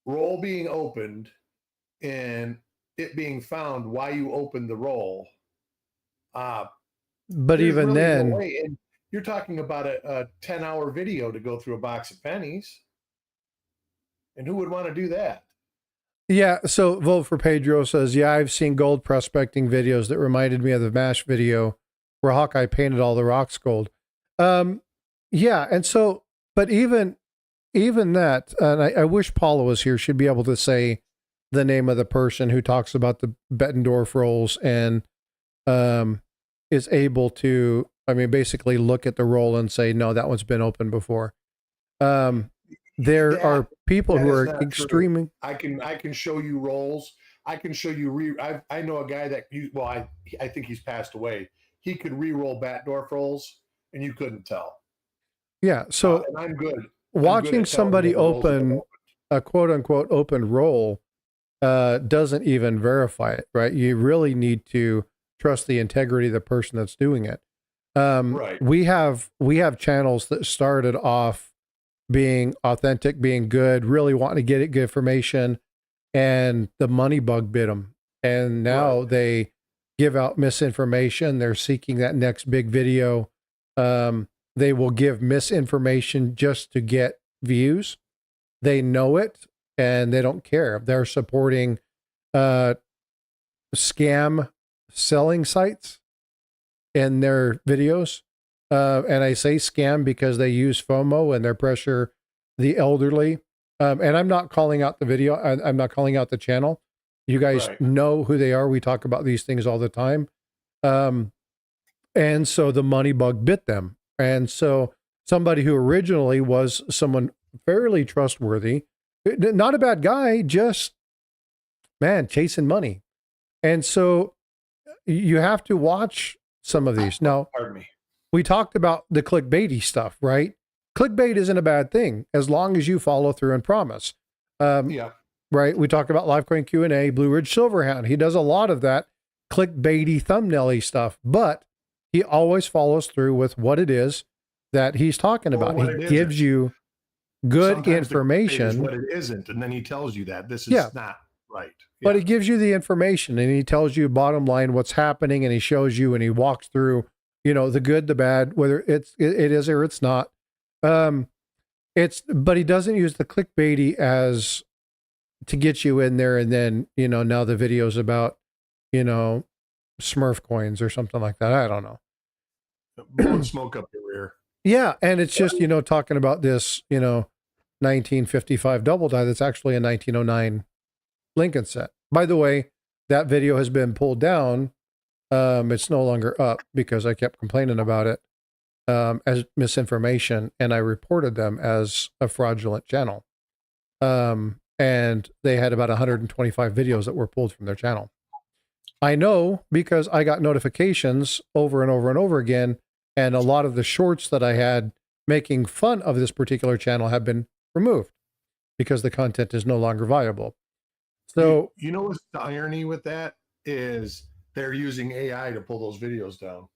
roll being opened and it being found why you opened the roll. But even really then, no way. And you're talking about a 10-hour video to go through a box of pennies. And who would want to do that? Yeah, so Vote for Pedro says, yeah, I've seen gold prospecting videos that reminded me of the MASH video where Hawkeye painted all the rocks gold. Yeah, and so, but even that, and I wish Paula was here, she'd be able to say the name of the person who talks about the Bettendorf rolls and is able to, I mean, basically look at the roll and say, no, that one's been opened before. There are people who are extremely. I can show you rolls. I can show you. I know a guy that I think he's passed away. He could re-roll Bettendorf rolls, and you couldn't tell. Yeah, so and I'm good. Watching somebody open a quote unquote open roll doesn't even verify it, right? You really need to trust the integrity of the person that's doing it. Right. We have channels that started off being authentic, being good, really wanting to get good information, and the money bug bit them. And now they give out misinformation. They're seeking that next big video. They will give misinformation just to get views. They know it and they don't care. They're supporting scam selling sites in their videos. And I say scam because they use FOMO and they pressure the elderly. And I'm not calling out the video. I'm not calling out the channel. You guys know who they are. We talk about these things all the time. And so the money bug bit them. And so somebody who originally was someone fairly trustworthy, not a bad guy, just, man, chasing money. And so you have to watch some of these. Now, Pardon me. We talked about the clickbaity stuff, right? Clickbait isn't a bad thing as long as you follow through and promise. Yeah. Right. We talked about Livecoin Q&A, Blue Ridge Silverhound. He does a lot of that clickbaity, thumbnail-y stuff, but he always follows through with what it is that he's talking about. He gives you good Sometimes information. What it isn't, and then he tells you that this is not right. But he gives you the information and he tells you bottom line what's happening, and he shows you and he walks through, you know, the good, the bad, whether it is or it's not. But he doesn't use the clickbaity as to get you in there, and then, you know, now the video's about, you know, Smurf coins or something like that. I don't know. Blowing smoke up your rear. Yeah, and it's just, you know, talking about this, you know, 1955 double die that's actually a 1909 Lincoln set. By the way, that video has been pulled down. It's no longer up because I kept complaining about it as misinformation, and I reported them as a fraudulent channel. And they had about 125 videos that were pulled from their channel. I know because I got notifications over and over and over again, and a lot of the shorts that I had making fun of this particular channel have been removed because the content is no longer viable. So, you know what's the irony with that is they're using AI to pull those videos down.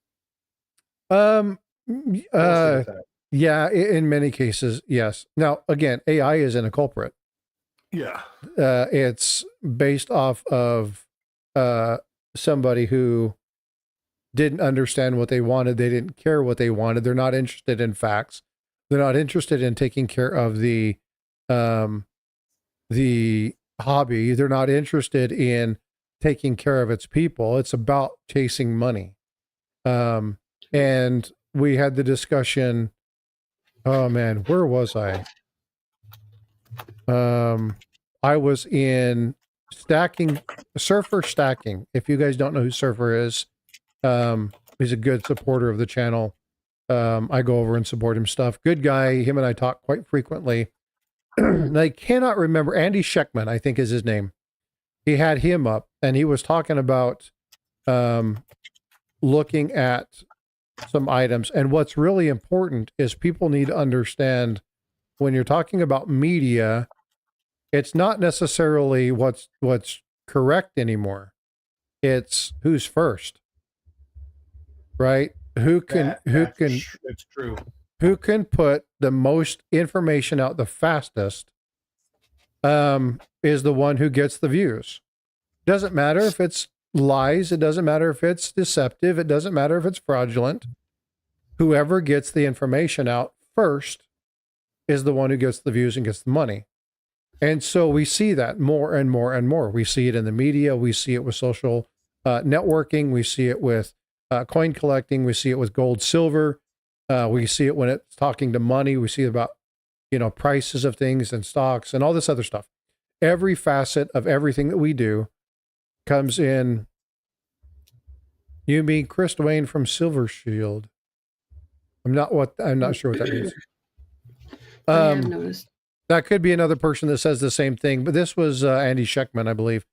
Yeah, in many cases, yes. Now, again, AI isn't a culprit. Yeah. It's based off of somebody who didn't understand what they wanted. They didn't care what they wanted. They're not interested in facts. They're not interested in taking care of the hobby. They're not interested in taking care of its people. It's about chasing money. And we had the discussion. Oh man, where was I? I was in Surfer Stacking. If you guys don't know who Surfer is, he's a good supporter of the channel. I go over and support him stuff. Good guy. Him and I talk quite frequently. And I cannot remember. Andy Scheckman, I think is his name. He had him up and he was talking about looking at some items. And what's really important is people need to understand when you're talking about media, it's not necessarily what's correct anymore. It's who's first, right? It's true. Who can put the most information out the fastest is the one who gets the views. Doesn't matter if it's lies. It doesn't matter if it's deceptive. It doesn't matter if it's fraudulent. Whoever gets the information out first is the one who gets the views and gets the money. And so we see that more and more and more. We see it in the media. We see it with social networking. We see it with coin collecting. We see it with gold, silver. We see it when it's talking to money. We see it about, you know, prices of things and stocks and all this other stuff. Every facet of everything that we do comes in. You mean Chris Dwayne from Silver Shield? I'm not sure what that means. I have noticed. That could be another person that says the same thing, but this was Andy Scheckman, I believe.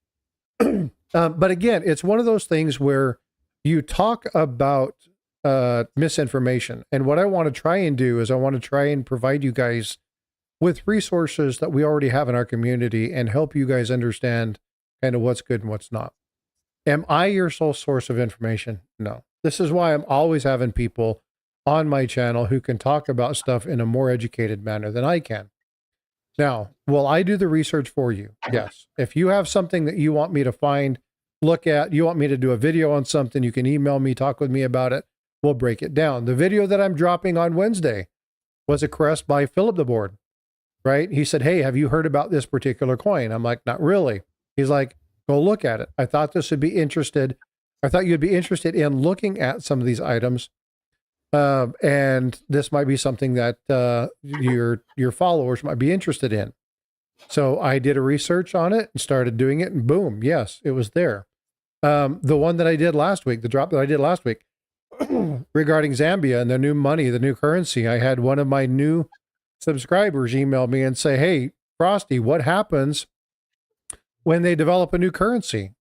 But again, it's one of those things where you talk about misinformation. And what I want to try and do is I want to try and provide you guys with resources that we already have in our community and help you guys understand kind of what's good and what's not. Am I your sole source of information? No. This is why I'm always having people on my channel who can talk about stuff in a more educated manner than I can. Now, will I do the research for you? Yes. If you have something that you want me to find, look at, you want me to do a video on something, you can email me, talk with me about it. We'll break it down. The video that I'm dropping on Wednesday was a crest by Philip the Board, right? He said, hey, have you heard about this particular coin? I'm like, not really. He's like, go look at it. I thought this would be I thought you'd be interested in looking at some of these items. And this might be something that your followers might be interested in. So I did a research on it and started doing it, and boom, yes, it was there. The one that I did last week, the drop that I did last week regarding Zambia and the new money, the new currency, I had one of my new subscribers email me and say, "Hey, Frosty, what happens when they develop a new currency?"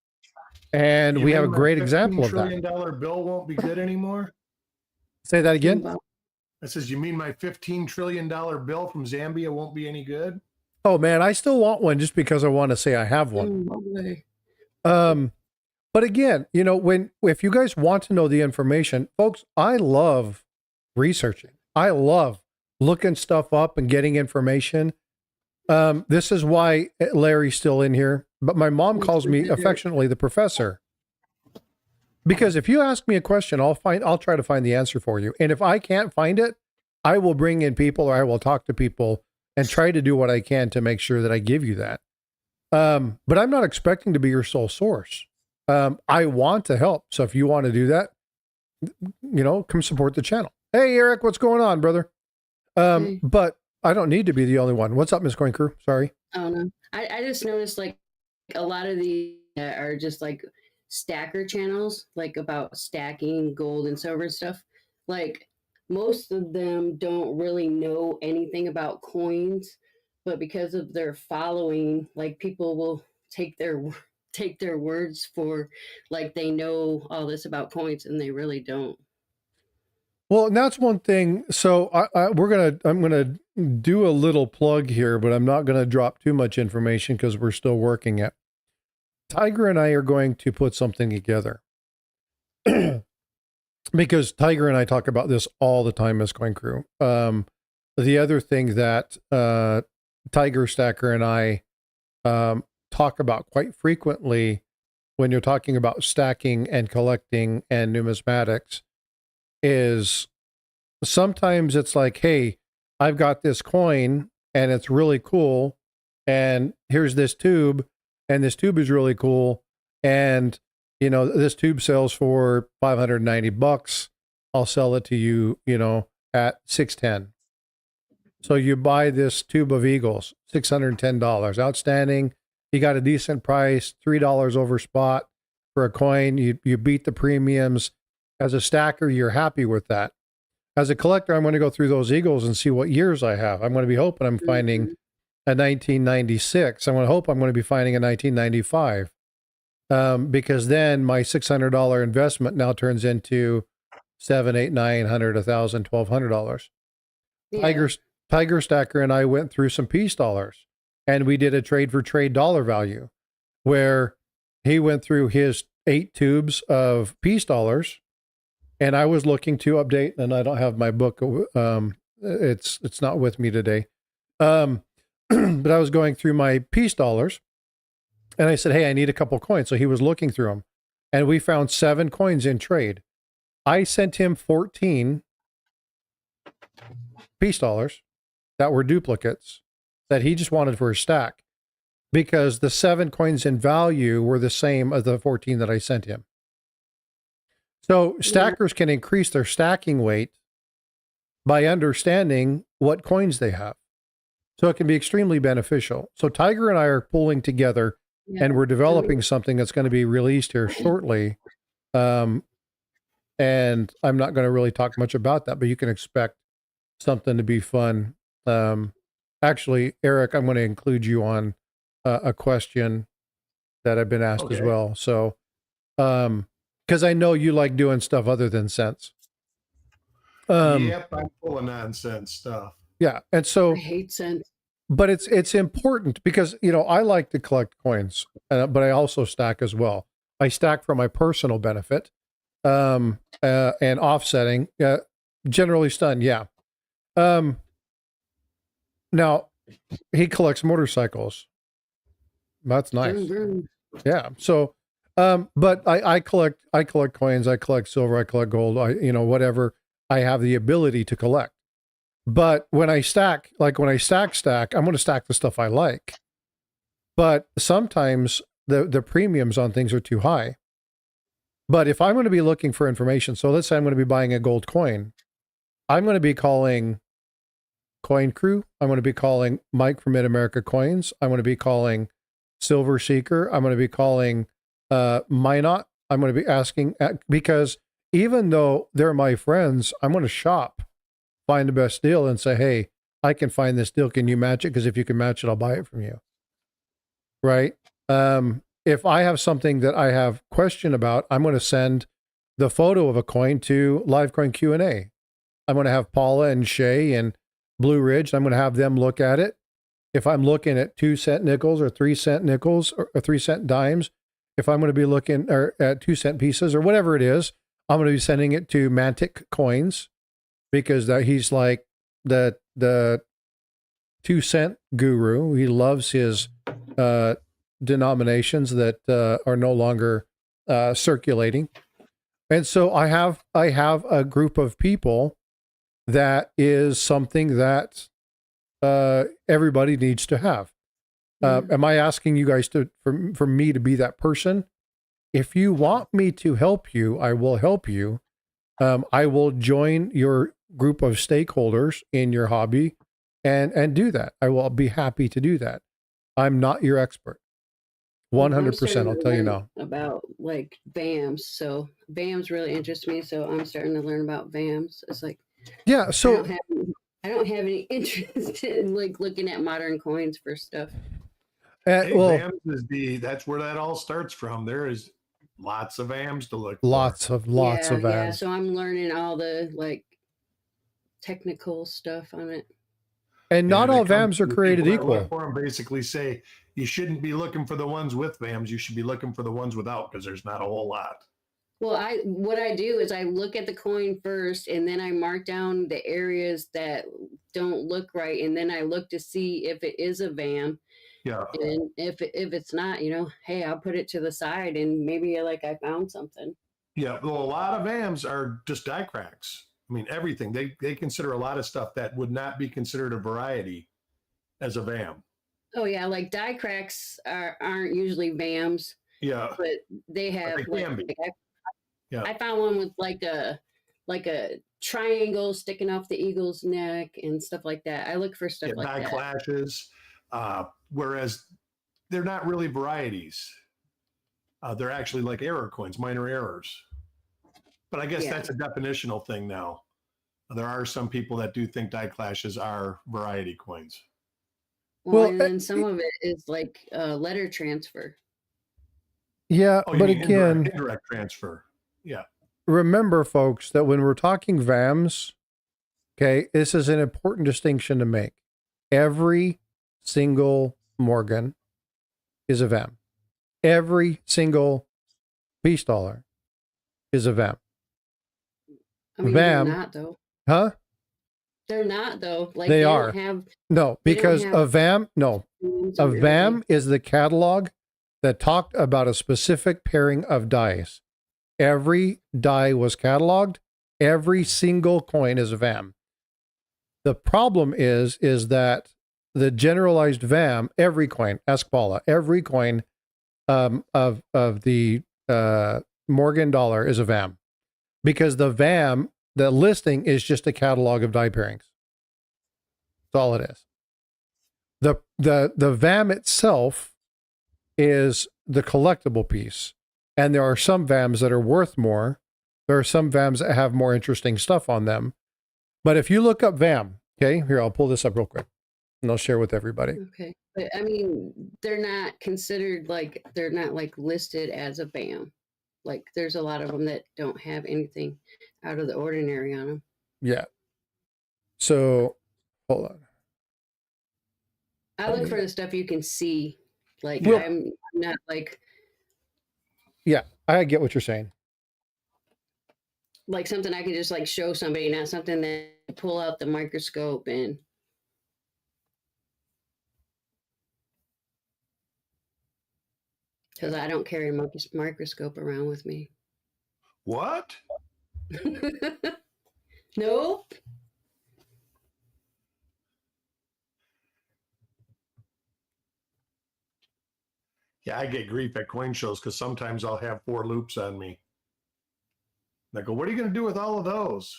And we have a great example of that. $15 trillion bill won't be good anymore? Say that again? It says, you mean my $15 trillion bill from Zambia won't be any good? Oh man, I still want one just because I want to say I have one. But again, you know, if you guys want to know the information, folks, I love researching. I love looking stuff up and getting information. This is why Larry's still in here, but my mom calls me affectionately the professor. Because if you ask me a question, I'll try to find the answer for you. And if I can't find it, I will bring in people or I will talk to people and try to do what I can to make sure that I give you that. But I'm not expecting to be your sole source. I want to help. So if you want to do that, you know, come support the channel. Hey, Eric, what's going on, brother? But I don't need to be the only one. What's up, Miss Coin Crew? Sorry. Oh, no. I just noticed like a lot of these are just like stacker channels, like about stacking gold and silver and stuff. Like most of them don't really know anything about coins, but because of their following, like people will take their words for like they know all this about coins and they really don't. Well, and that's one thing. So I'm gonna do a little plug here, but I'm not gonna drop too much information because we're still working it. Tiger and I are going to put something together because Tiger and I talk about this all the time as Coin Crew. The other thing that Tiger Stacker and I talk about quite frequently when you're talking about stacking and collecting and numismatics is sometimes it's like, hey, I've got this coin and it's really cool, and here's this tube, and this tube is really cool, and you know, this tube sells for $590. I'll sell it to you, you know, at $610. So you buy this tube of Eagles, $610, outstanding. You got a decent price, $3 over spot for a coin. You beat the premiums. As a stacker, you're happy with that. As a collector, I'm going to go through those Eagles and see what years I have. I'm going to be hoping I'm finding a 1996. I'm going to hope I'm going to be finding a 1995. Because then my $600 investment now turns into $700, $800, $900, $1,000, $1,200. Yeah. Tiger Stacker and I went through some peace dollars, and we did a trade for trade dollar value, where he went through his 8 tubes of peace dollars, and I was looking to update, and I don't have my book. It's not with me today. But I was going through my peace dollars, and I said, hey, I need a couple coins. So he was looking through them, and we found 7 coins in trade. I sent him 14 peace dollars that were duplicates that he just wanted for a stack, because the 7 coins in value were the same as the 14 that I sent him. So stackers can increase their stacking weight by understanding what coins they have. So it can be extremely beneficial. So Tiger and I are pulling together, and we're developing something that's going to be released here shortly. And I'm not going to really talk much about that, but you can expect something to be fun. Actually, Eric, I'm going to include you on a question that I've been asked as well. So, because I know you like doing stuff other than sense. Yep, I'm full of nonsense stuff. Yeah, and so I hate sense. But it's important because, you know, I like to collect coins, but I also stack as well. I stack for my personal benefit, and offsetting. Generally stunned, yeah. Now he collects motorcycles. That's nice. Yeah. So, but I collect coins. I collect silver. I collect gold. Whatever I have the ability to collect. But when I stack, I'm going to stack the stuff I like. But sometimes the premiums on things are too high. But if I'm going to be looking for information, so let's say I'm going to be buying a gold coin, I'm going to be calling Coin Crew. I'm going to be calling Mike from Mid-America Coins. I'm going to be calling Silver Seeker. I'm going to be calling Minot. I'm going to be asking, because even though they're my friends, I'm going to shop, find the best deal and say, hey, I can find this deal. Can you match it? Because if you can match it, I'll buy it from you. Right? If I have something that I have question about, I'm going to send the photo of a coin to Livecoin Q&A. I'm going to have Paula and Shay and Blue Ridge. I'm going to have them look at it. If I'm looking at 2-cent nickels or 3-cent nickels or 3-cent dimes, if I'm going to be looking at 2-cent pieces or whatever it is, I'm going to be sending it to Mantic Coins, because he's like the 2-cent guru. He loves his denominations that are no longer circulating. And so I have a group of people that is something that everybody needs to have. Am I asking you guys for me to be that person? If you want me to help you, I will help you. I will join your group of stakeholders in your hobby and do that. I will be happy to do that. I'm not your expert. 100%. I'll tell you now. About like VAMs. So VAMs really interest me. So I'm starting to learn about VAMs. It's like, yeah. So I don't have any interest in like looking at modern coins for stuff. Hey, well, VAMs is that's where that all starts from. There is lots of VAMs to look for. Lots of VAMs. Yeah. So I'm learning all the like technical stuff on it. And not all VAMs are created equal. For them basically say you shouldn't be looking for the ones with VAMs. You should be looking for the ones without, because there's not a whole lot. Well, what I do is I look at the coin first, and then I mark down the areas that don't look right, and then I look to see if it is a VAM. Yeah. And if it's not, hey, I'll put it to the side, and maybe like I found something. Yeah. Well, a lot of VAMs are just die cracks. I mean, everything. They consider a lot of stuff that would not be considered a variety as a VAM. Oh yeah, like die cracks aren't usually VAMs. Yeah. But they have. But they can be. Yeah. I found one with like a triangle sticking off the eagle's neck and stuff like that. I look for stuff like that. Die clashes, whereas they're not really varieties. They're actually like error coins, minor errors. But I guess that's a definitional thing now. There are some people that do think die clashes are variety coins. Well, and then some of it is like letter transfer. Yeah, but again, indirect transfer. Yeah. Remember, folks, that when we're talking VAMs, okay, this is an important distinction to make. Every single Morgan is a VAM. Every single peace dollar is a VAM. I mean, VAM, they're not, though. Huh? They're not, though. Like they are. No, because a VAM, a VAM is the catalog that talked about a specific pairing of dice. Every die was cataloged. Every single coin is a VAM. The problem is that the generalized VAM, every coin, ask Paula, every coin of the Morgan dollar is a VAM, because the VAM, the listing is just a catalog of die pairings. That's all it is. The VAM itself is the collectible piece. And there are some VAMs that are worth more. There are some VAMs that have more interesting stuff on them. But if you look up VAM, okay, here, I'll pull this up real quick and I'll share with everybody. Okay. But I mean, they're not considered like, they're not like listed as a VAM. Like there's a lot of them that don't have anything out of the ordinary on them. Yeah. So hold on. I look for the stuff you can see. Like I'm not like. Yeah, I get what you're saying. Like something I can just like show somebody, not something that pull out the microscope and. Because I don't carry a microscope around with me. What? Nope. Yeah, I get grief at coin shows because sometimes I'll have 4 loops on me. And I go, what are you going to do with all of those?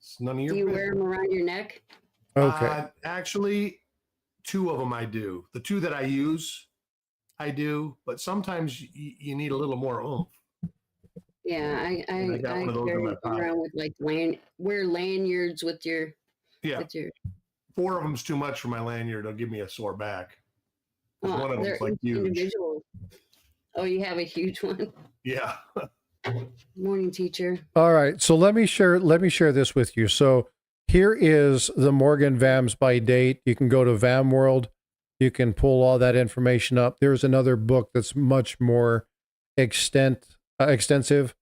It's none of your Do you business. wear them around your neck? Okay. Actually, 2 of them I do. The 2 that I use, I do. But sometimes you need a little more oomph. Yeah, And I got one of those in carry my pocket. around with like wear lanyards with your Yeah, with your. 4 of them's too much for my lanyard. It'll give me a sore back. 'Cause one of They're them's like huge. individual. Oh, you have a huge one. Yeah. Morning, teacher. All right. So let me share this with you. So here is the Morgan VAMs by date. You can go to VAM World. You can pull all that information up. There's another book that's much more extensive.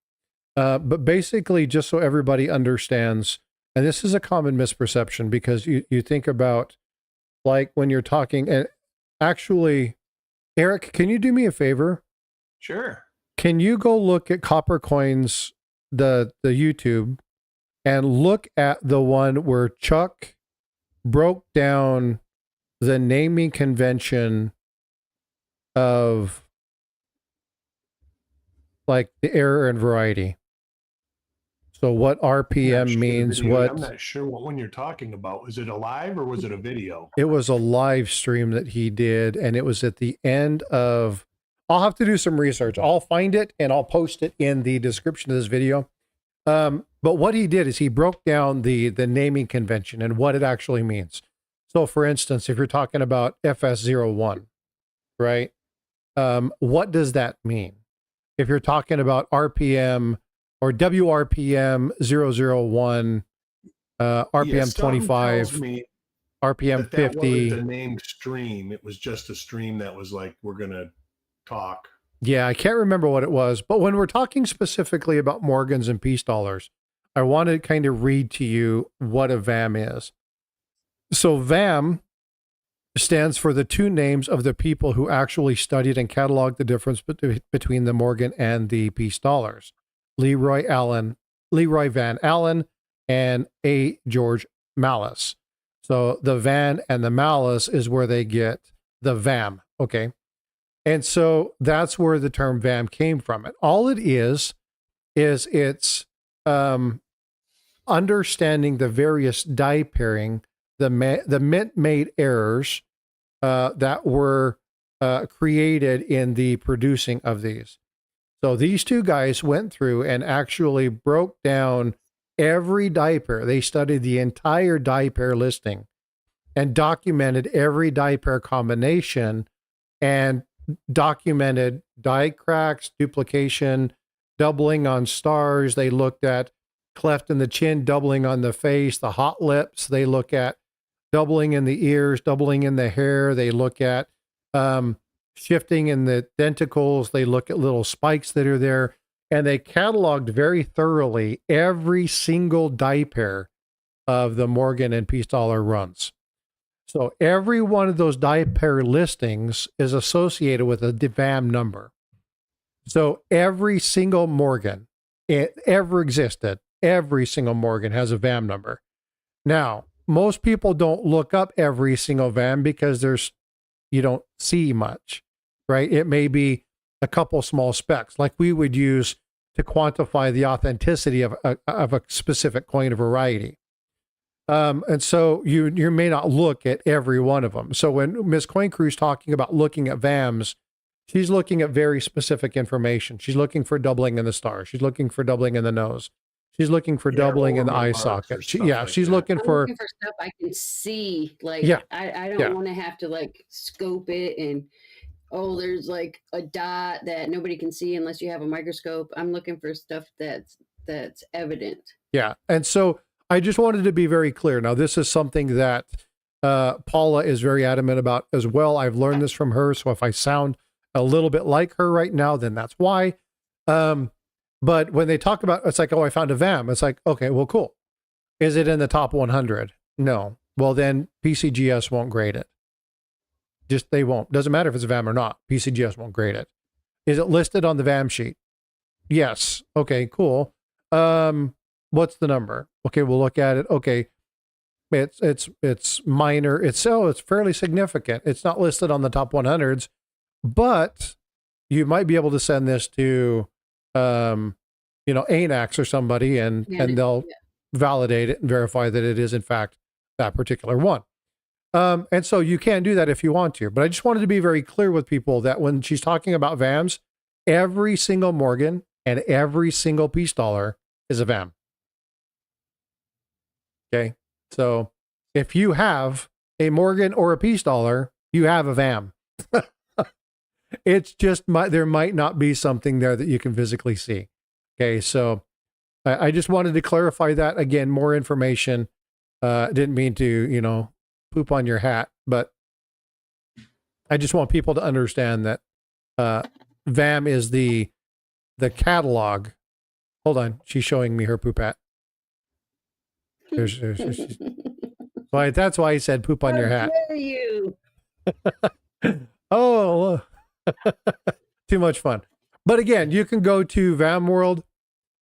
But basically, just so everybody understands, and this is a common misperception because you think about like when you're talking, and actually, Eric, can you do me a favor? Sure. Can you go look at Copper Coins, the YouTube, and look at the one where Chuck broke down the naming convention of like the error and variety? So what RPM means, I'm not sure what one you're talking about. Was it a live or was it a video? It was a live stream that he did, and it was at the end of, I'll have to do some research. I'll find it and I'll post it in the description of this video. But what he did is he broke down the naming convention and what it actually means. So for instance, if you're talking about FS01, right? What does that mean? If you're talking about RPM or WRPM 001, RPM 25, RPM 50. That wasn't the named stream. It was just a stream that was like, we're going to talk. Yeah, I can't remember what it was. But when we're talking specifically about Morgans and peace dollars, I want to kind of read to you what a VAM is. So VAM stands for the 2 names of the people who actually studied and cataloged the difference between the Morgan and the peace dollars. Leroy Van Allen, and A. George Malus. So the Van and the Malus is where they get the VAM. Okay. And so that's where the term VAM came from. And all it is it's understanding the various die pairing, the mint-made errors that were created in the producing of these. So these 2 guys went through and actually broke down every die pair. They studied the entire die pair listing and documented every die pair combination and documented die cracks, duplication, doubling on stars. They looked at cleft in the chin, doubling on the face, the hot lips. They look at doubling in the ears, doubling in the hair. They look at shifting in the denticles. They look at little spikes that are there, and they cataloged very thoroughly every single die pair of the Morgan and peace dollar runs. So every one of those die pair listings is associated with a VAM number. So every single Morgan it ever existed, every single Morgan has a VAM number. Now, most people don't look up every single VAM because you don't see much, right? It may be a couple small specks like we would use to quantify the authenticity of a specific coin or variety. And so you may not look at every one of them. So when Miss Coin Crew is talking about looking at VAMs, she's looking at very specific information. She's looking for doubling in the star. She's looking for doubling in the nose. She's looking for doubling in the eye socket. She's looking for stuff I can see. Like, I don't want to have to like scope it and, oh, there's like a dot that nobody can see unless you have a microscope. I'm looking for stuff that's evident. Yeah. And so I just wanted to be very clear. Now, this is something that Paula is very adamant about as well. I've learned this from her. So if I sound a little bit like her right now, then that's why. But when they talk about, it's like, oh, I found a VAM. It's like, okay, well, cool. Is it in the top 100? No. Well, then PCGS won't grade it. Just, they won't. Doesn't matter if it's a VAM or not. PCGS won't grade it. Is it listed on the VAM sheet? Yes. Okay, cool. What's the number? Okay, we'll look at it. Okay. It's minor. It's fairly significant. It's not listed on the top 100s, but you might be able to send this to ANACs or somebody, and they'll validate it and verify that it is in fact that particular one. And so you can do that if you want to. But I just wanted to be very clear with people that when she's talking about VAMs, every single Morgan and every single peace dollar is a VAM. Okay. So if you have a Morgan or a peace dollar, you have a VAM. It's just there might not be something there that you can physically see. Okay. So I just wanted to clarify that. Again, more information. Didn't mean to, poop on your hat, but I just want people to understand that VAM is the catalog. Hold on. She's showing me her poop hat. Right, that's why I said poop on your hat. How dare you? Oh, too much fun. But again, you can go to VAM World,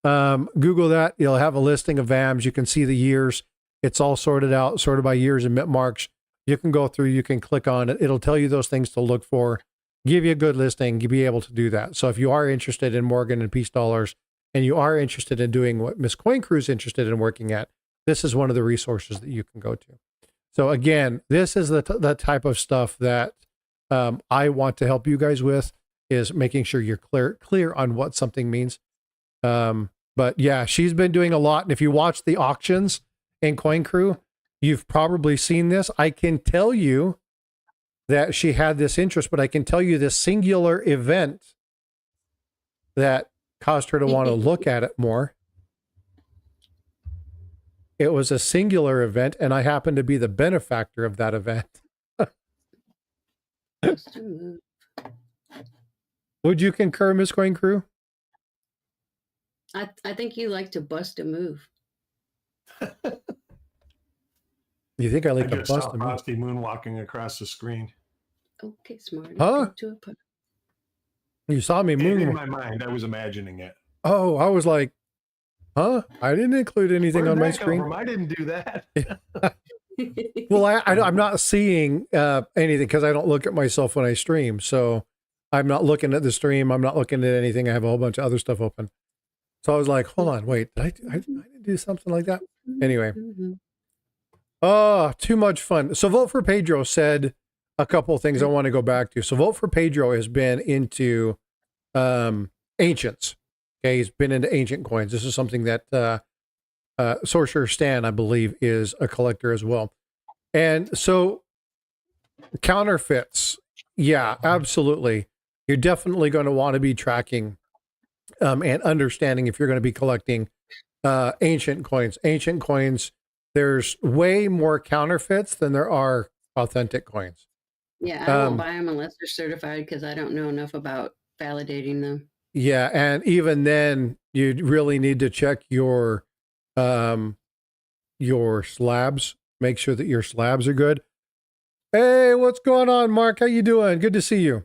Google that. You'll have a listing of VAMs. You can see the years. It's all sorted out, sorted by years and mint marks. You can go through, you can click on it. It'll tell you those things to look for, give you a good listing. You'll be able to do that. So if you are interested in Morgan and peace dollars, and you are interested in doing what Miss Coin Crew is interested in working at, this is one of the resources that you can go to. So again, this is the type of stuff that I want to help you guys with, is making sure you're clear on what something means. But yeah, she's been doing a lot. And if you watch the auctions in Coin Crew, you've probably seen this. I can tell you that she had this interest, but I can tell you this singular event that caused her to want to look at it more. It was a singular event, and I happened to be the benefactor of that event. Would you concur, Miss Coin Crew? I think you like to bust a move. You think I like to just bust saw a move? Frosty moonwalking across the screen. Okay, smart. Huh? Go to a put. You saw me In moon. my mind, I was imagining it. Oh, I was like, huh? I didn't include anything on my screen. I didn't do that. Well, I'm not seeing anything because I don't look at myself when I stream. So I'm not looking at the stream. I'm not looking at anything. I have a whole bunch of other stuff open. So I was like, hold on, wait, I didn't do something like that? Anyway. Oh, too much fun. So Vote for Pedro said a couple of things I want to go back to. So Vote for Pedro has been into ancients. Okay, he's been into ancient coins. This is something that Sorcerer Stan, I believe, is a collector as well. And so counterfeits, yeah, absolutely. You're definitely going to want to be tracking and understanding if you're going to be collecting ancient coins. Ancient coins, there's way more counterfeits than there are authentic coins. Yeah, I won't buy them unless they're certified because I don't know enough about validating them. Yeah, and even then, you really need to check your slabs. Make sure that your slabs are good. Hey, what's going on, Mark? How you doing? Good to see you.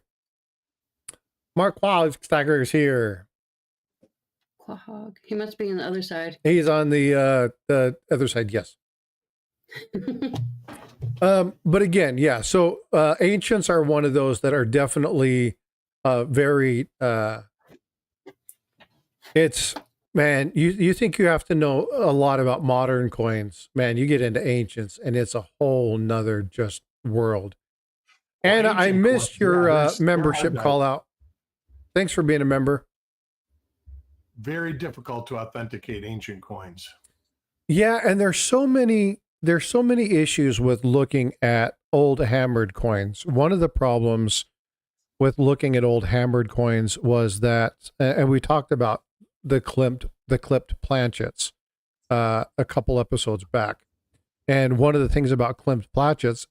Mark Wildstagger's here. Quahog. He must be on the other side. He's on the other side, yes. But again, yeah. So ancients are one of those that are definitely very. It's man. You think you have to know a lot about modern coins, man. You get into ancients, and it's a whole nother just world. And I missed your membership call out. Thanks for being a member. Very difficult to authenticate ancient coins. Yeah, and there's so many issues with looking at old hammered coins. One of the problems with looking at old hammered coins was that, and we talked about the clipped planchets a couple episodes back. And one of the things about clipped planchets,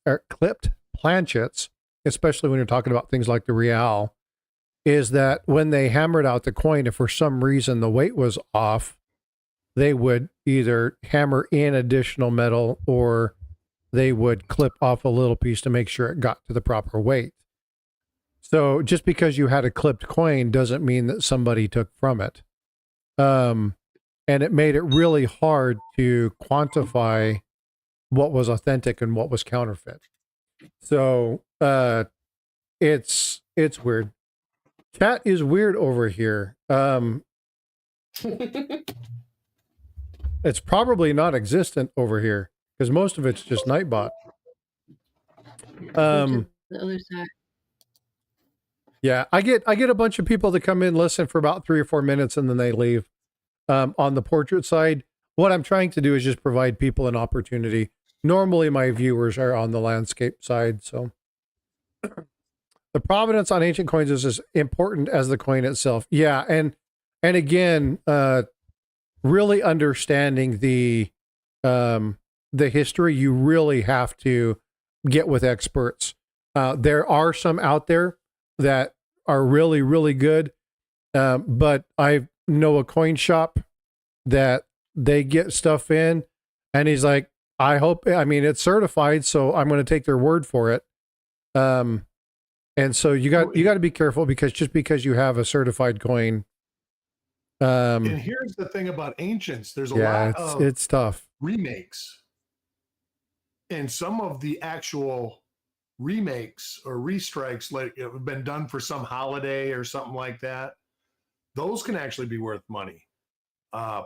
especially when you're talking about things like the real, is that when they hammered out the coin, if for some reason the weight was off, they would either hammer in additional metal or they would clip off a little piece to make sure it got to the proper weight. So just because you had a clipped coin doesn't mean that somebody took from it. And it made it really hard to quantify what was authentic and what was counterfeit. So it's weird. Chat is weird over here. It's probably non-existent over here because most of it's just Nightbot. Go to the other side. Yeah, I get a bunch of people that come in, listen for about 3 or 4 minutes, and then they leave. On the portrait side, what I'm trying to do is just provide people an opportunity. Normally, my viewers are on the landscape side, so the provenance on ancient coins is as important as the coin itself. Yeah, and again, really understanding the history, you really have to get with experts. There are some out there that are really, really good. But I know a coin shop that they get stuff in and he's like, I mean, it's certified, so I'm going to take their word for it. And so you got to be careful because just because you have a certified coin. And here's the thing about ancients. There's a lot of it's tough remakes. And some of the actual remakes or restrikes like have been done for some holiday or something like that. Those can actually be worth money. I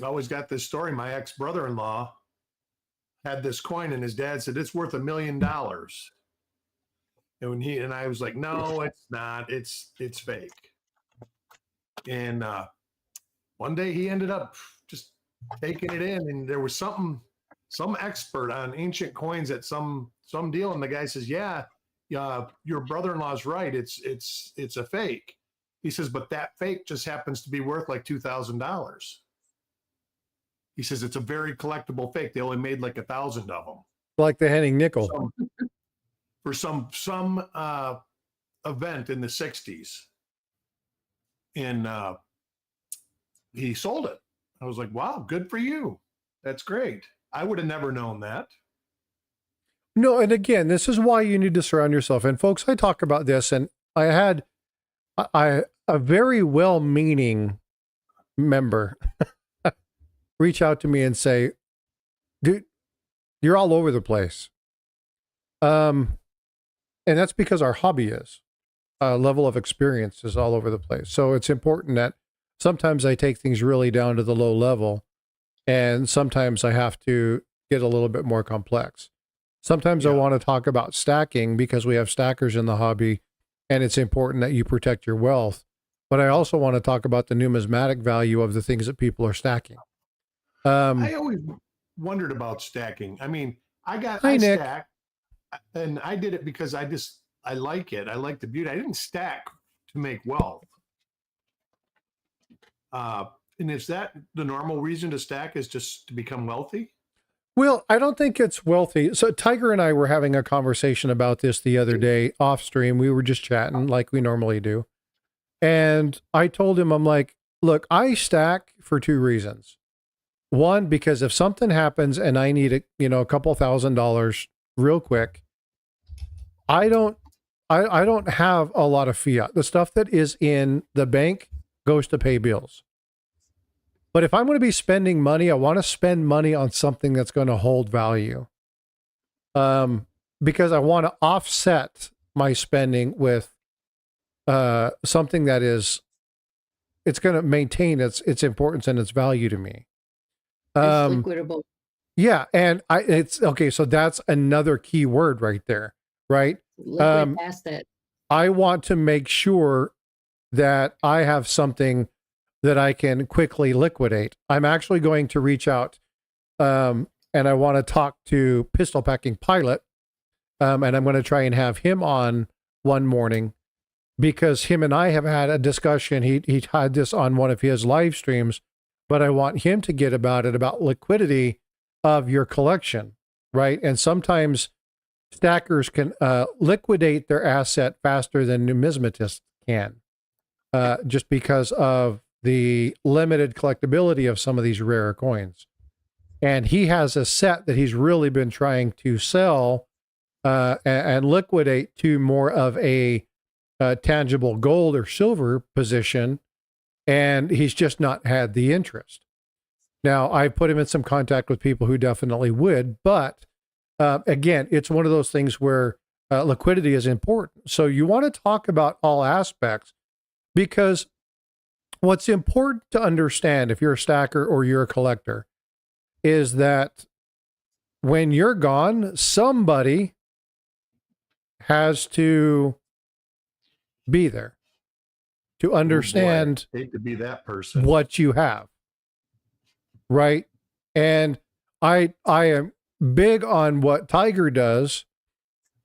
always got this story. My ex-brother-in-law had this coin and his dad said, it's worth $1 million. And when I was like, no, it's not, it's fake. And one day he ended up just taking it in, and there was some expert on ancient coins at some deal, and the guy says, yeah, your brother-in-law's right, it's a fake. He says, but that fake just happens to be worth like $2,000. He says it's a very collectible fake. They only made like 1,000 of them, like the Henning nickel, for some event in the 60s. And he sold it. I was like, wow, good for you. That's great. I would have never known that. No, and again, this is why you need to surround yourself. And folks, I talk about this, and I had a very well-meaning member reach out to me and say, dude, you're all over the place. And that's because our hobby is level of experience is all over the place. So it's important that sometimes I take things really down to the low level, and sometimes I have to get a little bit more complex. Sometimes I want to talk about stacking because we have stackers in the hobby, and it's important that you protect your wealth. But I also want to talk about the numismatic value of the things that people are stacking. I always wondered about stacking. I mean, I stack, and I did it because I like it. I like the beauty. I didn't stack to make wealth. And is that the normal reason to stack, is just to become wealthy? Well, I don't think it's wealthy. So Tiger and I were having a conversation about this the other day off stream. We were just chatting like we normally do. And I told him, I'm like, look, I stack for 2 reasons. One, because if something happens and I need a couple $1,000 real quick, I don't have a lot of fiat. The stuff that is in the bank goes to pay bills. But if I'm going to be spending money, I want to spend money on something that's going to hold value. Because I want to offset my spending with something that it's going to maintain its importance and its value to me. It's liquidable. Yeah, and it's okay. So that's another key word right there, right? Liquid asset. I want to make sure that I have something that I can quickly liquidate. I'm actually going to reach out, and I want to talk to Pistol Packing Pilot, and I'm going to try and have him on one morning, because him and I have had a discussion. He had this on one of his live streams, but I want him to get about liquidity of your collection, right? And sometimes stackers can liquidate their asset faster than numismatists can, just because of the limited collectability of some of these rarer coins. And he has a set that he's really been trying to sell and liquidate to more of a tangible gold or silver position, and he's just not had the interest. Now, I put him in some contact with people who definitely would, but again, it's one of those things where liquidity is important. So you want to talk about all aspects, because what's important to understand if you're a stacker or you're a collector is that when you're gone, somebody has to be there to understand hate to be that person. what you have. Right. And I am big on what Tiger does,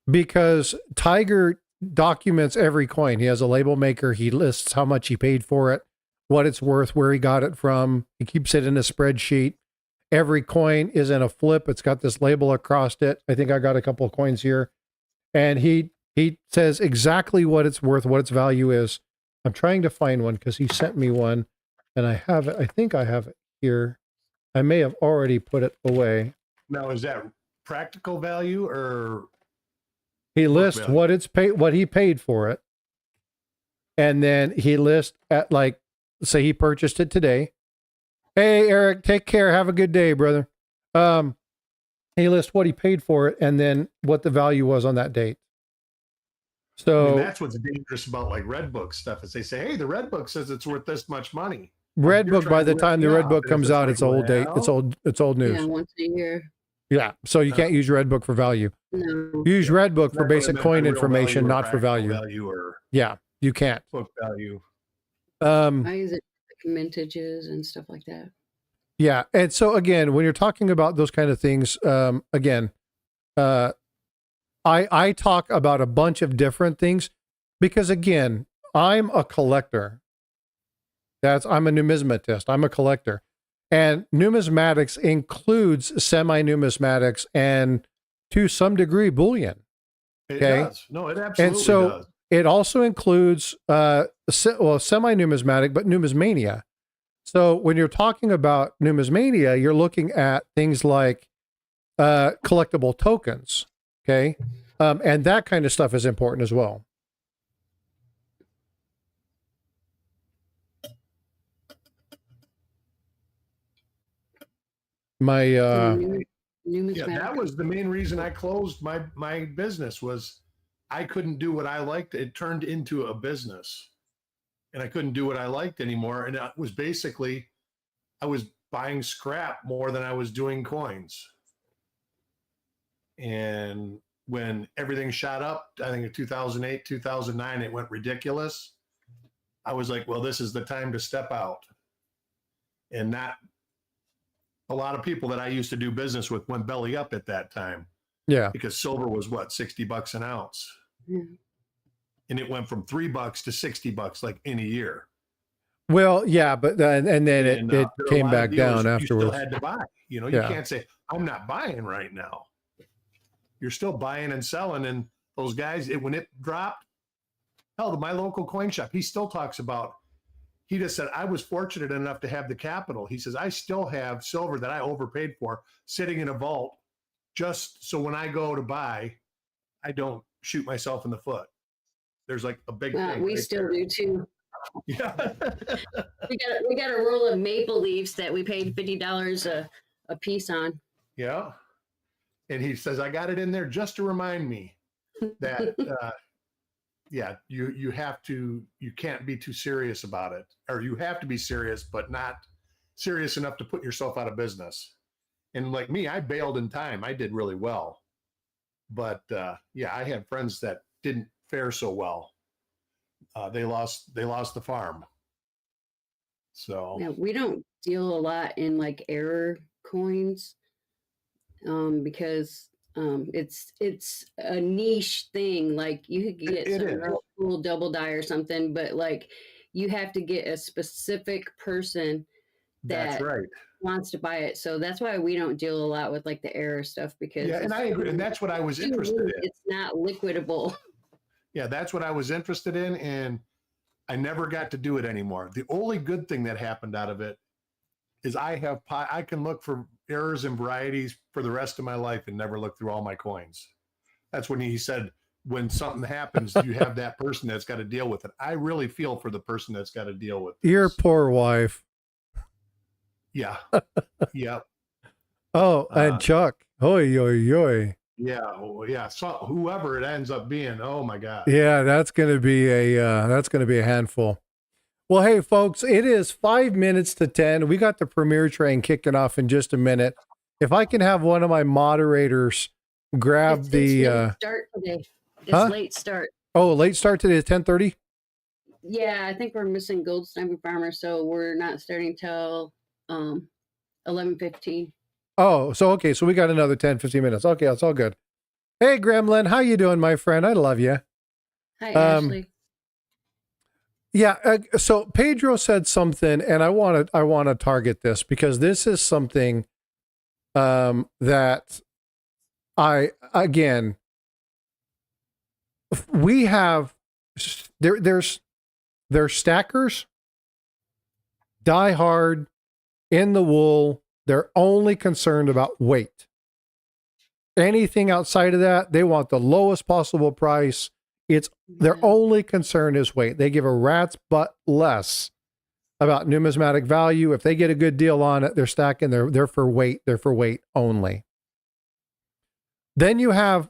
because Tiger documents every coin. He has a label maker. He lists how much he paid for it, what it's worth, where he got it from. He keeps it in a spreadsheet. Every coin is in a flip. It's got this label across it. I think I got a couple of coins here. And he says exactly what it's worth, what its value is. I'm trying to find one because he sent me one and I have it. I think I have it here. I may have already put it away. Now, is that practical value or? He lists what it's paid, what he paid for it. And then he lists at, like, say he purchased it today. Hey, Eric, take care. Have a good day, brother. He lists what he paid for it and then what the value was on that date. So I mean, that's what's dangerous about like Red Book stuff, is they say, hey, the Red Book says it's worth this much money. Red Book, by the time the Red Book comes out, it's old date. It's old news. Yeah, once a year. Yeah. So you can't use Red Book for value. No. Use Red Book for Not basic really coin real information, value or not for value. Value or Yeah, you can't. book value. I use it for mintages and stuff like that. Yeah. And so again, when you're talking about those kind of things, I talk about a bunch of different things because, again, I'm a collector. I'm a numismatist. I'm a collector. And numismatics includes semi-numismatics and, to some degree, bullion. Okay? It does. No, it absolutely and so does. It also includes, semi-numismatic, but numismania. So when you're talking about numismania, you're looking at things like collectible tokens, okay? And that kind of stuff is important as well. Numismatic. Yeah, that was the main reason I closed my business, was I couldn't do what I liked. It turned into a business and I couldn't do what I liked anymore. And it was basically, I was buying scrap more than I was doing coins. And when everything shot up, I think in 2008, 2009, it went ridiculous. I was like, well, this is the time to step out. And not a lot of people that I used to do business with went belly up at that time. Yeah. Because silver was what, $60 an ounce. Yeah. And it went from $3 to $60 like in a year. Well, yeah, but then it came back down afterwards. You still had to buy. You know, you can't say, I'm not buying right now. You're still buying and selling. And those guys, when it dropped, hell, my local coin shop, he still talks about, he just said, I was fortunate enough to have the capital. He says, I still have silver that I overpaid for sitting in a vault, just so when I go to buy, I don't shoot myself in the foot. There's like a big thing. We still do too. Yeah. we got a roll of maple leaves that we paid $50 a piece on. Yeah. And he says, I got it in there just to remind me that yeah, you can't be too serious about it, or you have to be serious, but not serious enough to put yourself out of business. And like me, I bailed in time. I did really well, but yeah, I had friends that didn't fare so well. They lost the farm. So yeah, we don't deal a lot in like error coins, because it's a niche thing. Like you could get some real cool double die or something, but like you have to get a specific person that wants to buy it. So that's why we don't deal a lot with like the error stuff, because and I agree. And that's what I was interested in. It's not liquidable. Yeah, that's what I was interested in, and I never got to do it anymore. The only good thing that happened out of it is I can look for errors and varieties for the rest of my life and never look through all my coins. That's when he said, when something happens, you have that person that's got to deal with it. I really feel for the person that's got to deal with this. Your poor wife. Yeah. Yeah. Oh, and Chuck. Oy, oy, oy. Yeah. Yeah. So whoever it ends up being, oh my God. Yeah, that's going to be a handful. Well, hey, folks, it is 5 minutes to 10. We got the premiere train kicking off in just a minute. If I can have one of my moderators grab It's the late start today. It's huh? late start. Oh, late start today at 10:30. Yeah, I think we're missing Gold Sniping Farmer, so we're not starting till 11:15. Oh, so okay, so we got another 10, 15 minutes. Okay, that's all good. Hey, Gremlin, how you doing, my friend? I love you. Hi, Ashley. Yeah, so Pedro said something, and I want to target this because this is something that we have there's stackers, die hard, in the wool. They're only concerned about weight. Anything outside of that, they want the lowest possible price. Their only concern is weight. They give a rat's butt less about numismatic value. If they get a good deal on it, they're stacking. They're for weight. They're for weight only. Then you have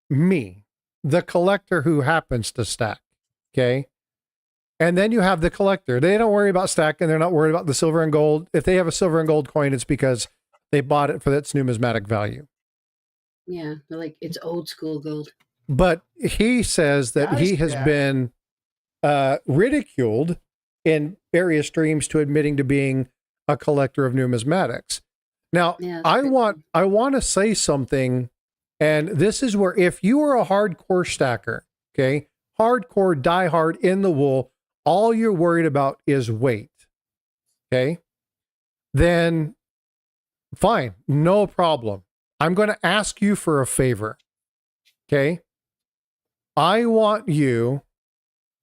me, the collector who happens to stack. Okay. And then you have the collector. They don't worry about stacking. They're not worried about the silver and gold. If they have a silver and gold coin, it's because they bought it for its numismatic value. Yeah, like it's old school gold. But he says that he has been ridiculed in various streams to admitting to being a collector of numismatics. Now, Yeah, I want to say something, and this is where if you are a hardcore stacker, okay, hardcore, diehard in the wool, all you're worried about is weight, okay, then fine, no problem. I'm going to ask you for a favor, okay? I want you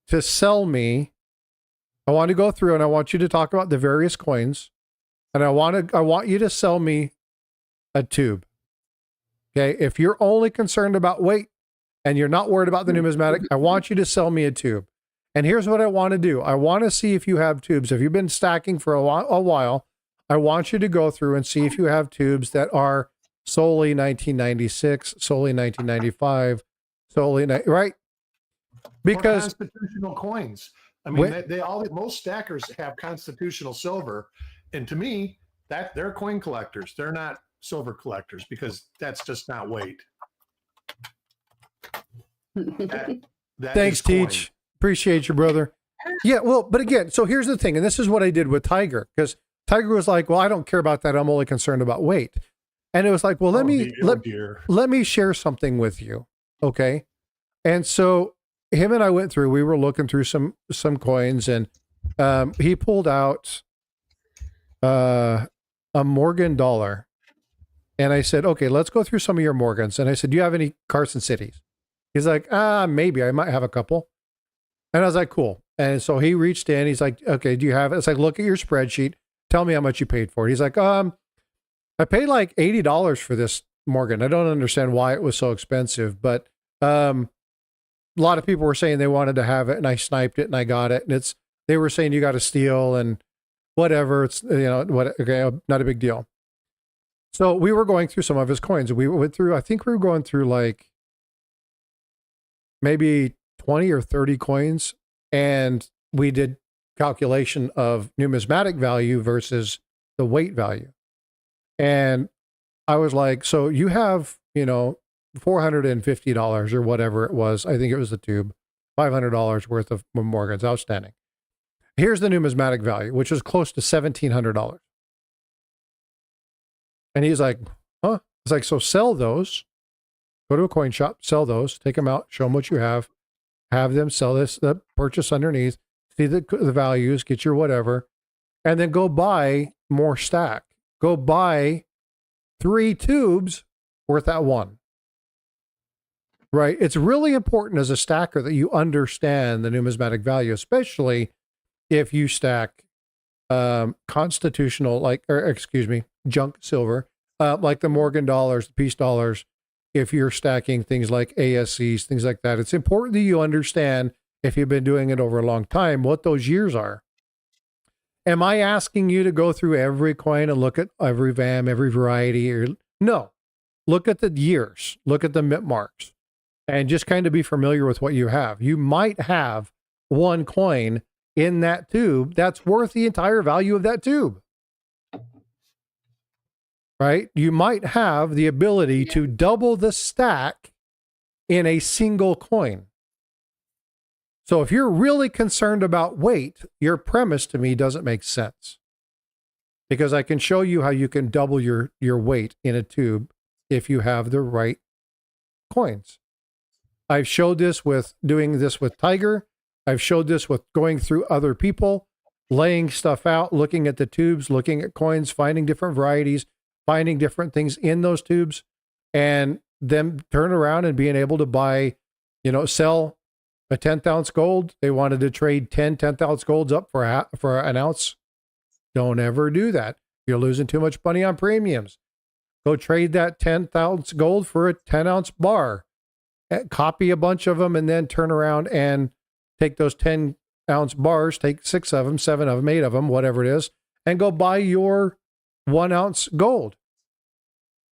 to sell me. I want to go through and I want you to talk about the various coins, and I want you to sell me a tube. Okay, if you're only concerned about weight and you're not worried about the numismatic, I want you to sell me a tube. And here's what I want to do. I want to see if you have tubes. If you've been stacking for a while, I want you to go through and see if you have tubes that are solely 1996, solely 1995, right? Because constitutional coins. I mean, most stackers have constitutional silver, and to me, that they're coin collectors. They're not silver collectors because that's just not weight. Thanks, Teach. Appreciate you, brother. Yeah, well, but again, so here's the thing, and this is what I did with Tiger, because Tiger was like, "Well, I don't care about that. I'm only concerned about weight." And it was like, "Well, let me share something with you, okay?" And so him and I went through. We were looking through some coins, and he pulled out a Morgan dollar, and I said, "Okay, let's go through some of your Morgans." And I said, "Do you have any Carson Cities?" He's like, maybe I might have a couple." And I was like, "Cool." And so he reached in. He's like, "Okay, do you have it?" It's like, "Look at your spreadsheet. Tell me how much you paid for it." He's like, I paid like $80 for this Morgan. I don't understand why it was so expensive, but a lot of people were saying they wanted to have it, and I sniped it and I got it. And they were saying you got to steal and whatever. It's, okay, not a big deal. So we were going through some of his coins. We went through, I think we were going through like maybe 20 or 30 coins, and we did calculation of numismatic value versus the weight value. And I was like, so you have, $450 or whatever it was. I think it was the tube, $500 worth of Morgans, outstanding. Here's the numismatic value, which was close to $1,700. And he's like, huh? It's like, so sell those, go to a coin shop, sell those, take them out, show them what you have them sell this, the purchase underneath, see the values, get your whatever, and then go buy more stack. Go buy 3 tubes worth that one. Right? It's really important as a stacker that you understand the numismatic value, especially if you stack junk silver, like the Morgan dollars, the peace dollars. If you're stacking things like ASCs, things like that, it's important that you understand, if you've been doing it over a long time, what those years are. Am I asking you to go through every coin and look at every VAM, every variety? No. Look at the years. Look at the mint marks. And just kind of be familiar with what you have. You might have one coin in that tube that's worth the entire value of that tube. Right? You might have the ability to double the stack in a single coin. So if you're really concerned about weight, your premise to me doesn't make sense. Because I can show you how you can double your weight in a tube if you have the right coins. I've showed this with doing this with Tiger. I've showed this with going through other people, laying stuff out, looking at the tubes, looking at coins, finding different varieties, finding different things in those tubes, and then turn around and being able to buy, sell a 10th ounce gold. They wanted to trade 10th ounce golds up for an ounce. Don't ever do that. You're losing too much money on premiums. Go trade that 10th ounce gold for a 10 ounce bar. Copy a bunch of them and then turn around and take those 10 ounce bars, take 6 of them, 7 of them, 8 of them, whatever it is, and go buy your 1 ounce gold.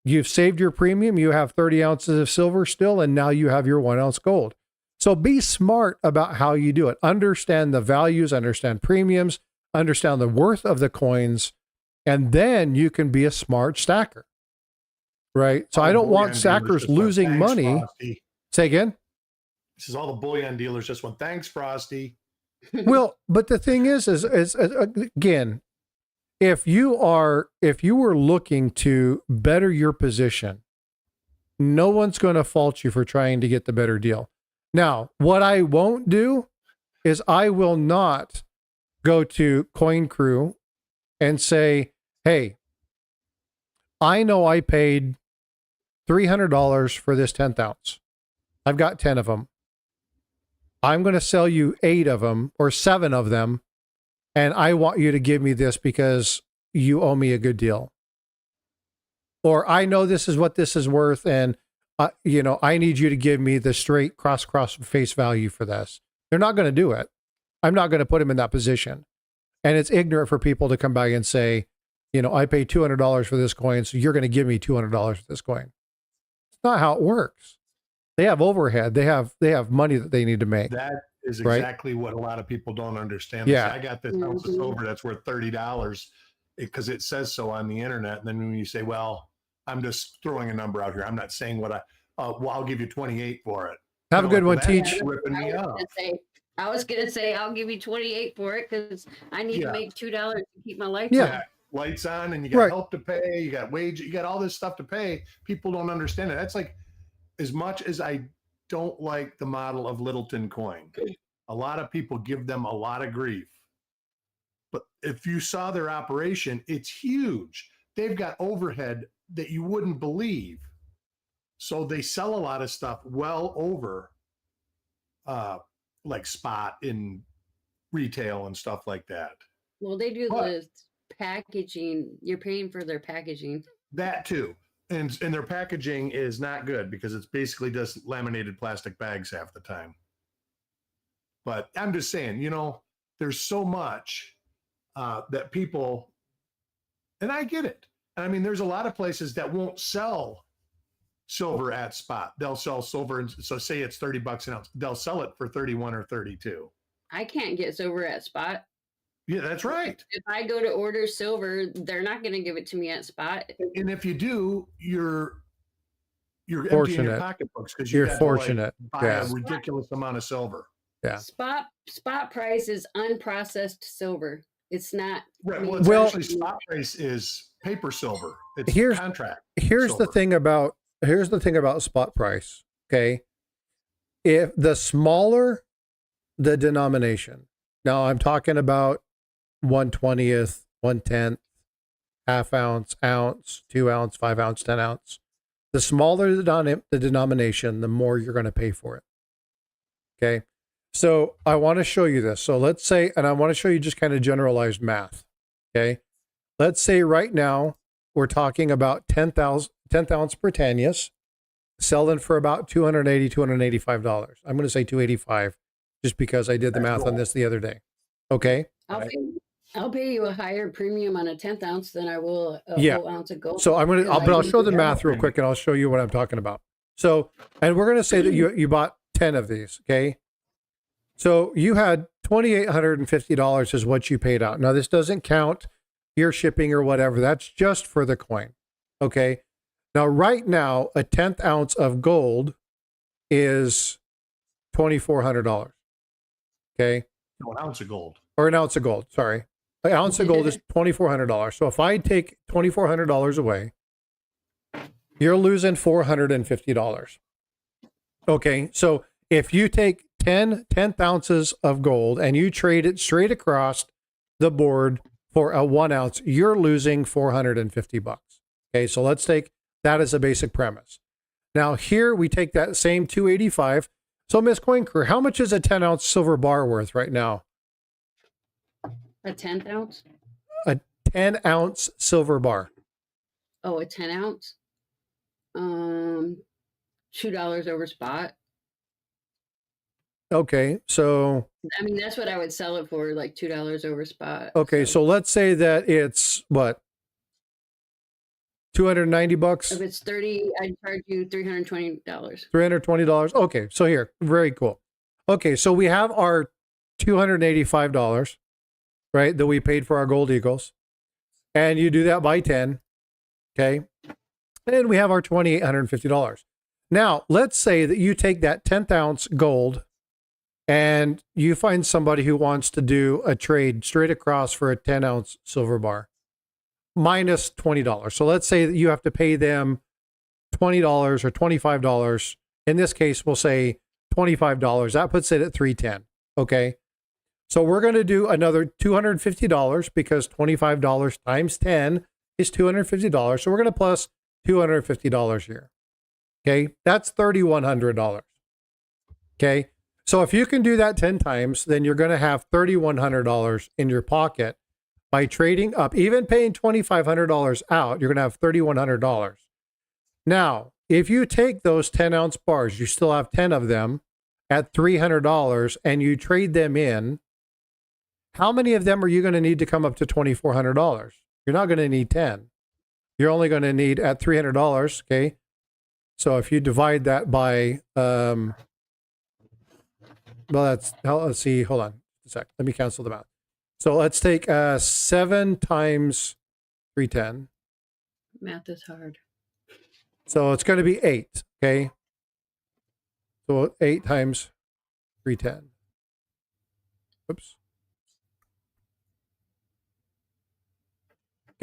You've saved your premium. You have 30 ounces of silver still, and now you have your 1 ounce gold. So be smart about how you do it. Understand the values, understand premiums, understand the worth of the coins, and then you can be a smart stacker. Right? So I don't want stackers losing money. Frosty. Say again? This is all the bullion dealers just went, thanks, Frosty. Well, but the thing is again, if you were looking to better your position, no one's going to fault you for trying to get the better deal. Now, what I won't do is I will not go to Coin Crew and say, hey, I know I paid $300 for this 10th ounce. I've got 10 of them. I'm going to sell you 8 of them or 7 of them. And I want you to give me this because you owe me a good deal. Or I know this is what this is worth. And, I need you to give me the straight cross face value for this. They're not going to do it. I'm not going to put them in that position. And it's ignorant for people to come by and say, I paid $200 for this coin, so you're going to give me $200 for this coin. It's not how it works. They have overhead. They have money that they need to make. That is exactly what a lot of people don't understand. Yeah. Say, I got this ounce of silver that's worth $30 because it says so on the internet. And then when you say, well, I'm just throwing a number out here. I'm not saying what I'll give you 28 for it. Have a good one, Teach. Ripping me up. I was going to say, I'll give you 28 for it because I need to make $2 to keep my lights Yeah. on. Lights on, and you got help to pay, you got wage, you got all this stuff to pay. People don't understand it. That's like, as much as I don't like the model of Littleton coin, a lot of people give them a lot of grief. But if you saw their operation, it's huge. They've got overhead that you wouldn't believe. So they sell a lot of stuff well over like spot in retail and stuff like that. Well, they do the packaging. You're paying for their packaging. That too. And their packaging is not good because it's basically just laminated plastic bags half the time. But I'm just saying, there's so much that people, and I get it. I mean, there's a lot of places that won't sell silver at spot. They'll sell silver, and so say it's $30 an ounce. They'll sell it for 31 or 32. I can't get silver at spot. Yeah, that's right. If I go to order silver, they're not going to give it to me at spot. And if you do, you're fortunate. emptying your pocketbooks because you're fortunate. Buy a ridiculous amount of silver. Yeah. Spot price is unprocessed silver. It's not. Right. Well, actually spot price is paper silver. It's contract. Here's the thing about spot price. Okay. If the smaller the denomination, now I'm talking about 1/20th, 1/10th, half ounce, ounce, 2 ounce, 5 ounce, 10 ounce. The smaller the denomination, the more you're going to pay for it. Okay. So I want to show you this. So let's say, and I want to show you just kind of generalized math. Okay. Let's say right now we're talking about 10th ounce Britannias selling for about $280, $285. I'm going to say $285 just because I did the math on this the other day. Okay. I'll pay you a higher premium on a 10th ounce than I will a whole ounce of gold. So I'll show the math real quick and I'll show you what I'm talking about. So, and we're going to say that you bought 10 of these. Okay. So you had $2,850 is what you paid out. Now, this doesn't count your shipping or whatever. That's just for the coin. Okay. Now, right now, a 10th ounce of gold is $2,400. Okay. No, an ounce of gold. Or an ounce of gold. Sorry. An ounce of gold is $2,400. So if I take $2,400 away, you're losing $450. Okay. So if you take 10th ounces of gold and you trade it straight across the board for a 1 ounce, you're losing $450. Okay. So let's take that as a basic premise. Now here we take that same 285. So Miss Coin Crew, how much is a 10 ounce silver bar worth right now? A 10th ounce? A 10 ounce silver bar. Oh, a 10 ounce? $2 over spot. Okay, so I mean, that's what I would sell it for, like $2 over spot. okay, so let's say that it's what? $290? If it's 30, I'd charge you $320. $320. Okay, so here, very cool. Okay, so we have our $285, right, that we paid for our gold eagles. And you do that by 10. Okay. And we have our $2,850. Now, let's say that you take that 10th ounce gold and you find somebody who wants to do a trade straight across for a 10 ounce silver bar minus $20. So let's say that you have to pay them $20 or $25. In this case, we'll say $25. That puts it at $310. Okay. So we're going to do another $250 because $25 times 10 is $250. So we're going to plus $250 here. Okay. That's $3,100. Okay. So if you can do that 10 times, then you're going to have $3,100 in your pocket by trading up, even paying $2,500 out, you're going to have $3,100. Now, if you take those 10 ounce bars, you still have 10 of them at $300 and you trade them in, how many of them are you going to need to come up to $2,400? You're not going to need 10. You're only going to need at $300. Okay. So if you divide that by, well, that's, let's see, hold on a sec. Let me cancel them out. So let's take 7 times 310. Math is hard. So it's going to be 8. Okay. So 8 times 310. Oops.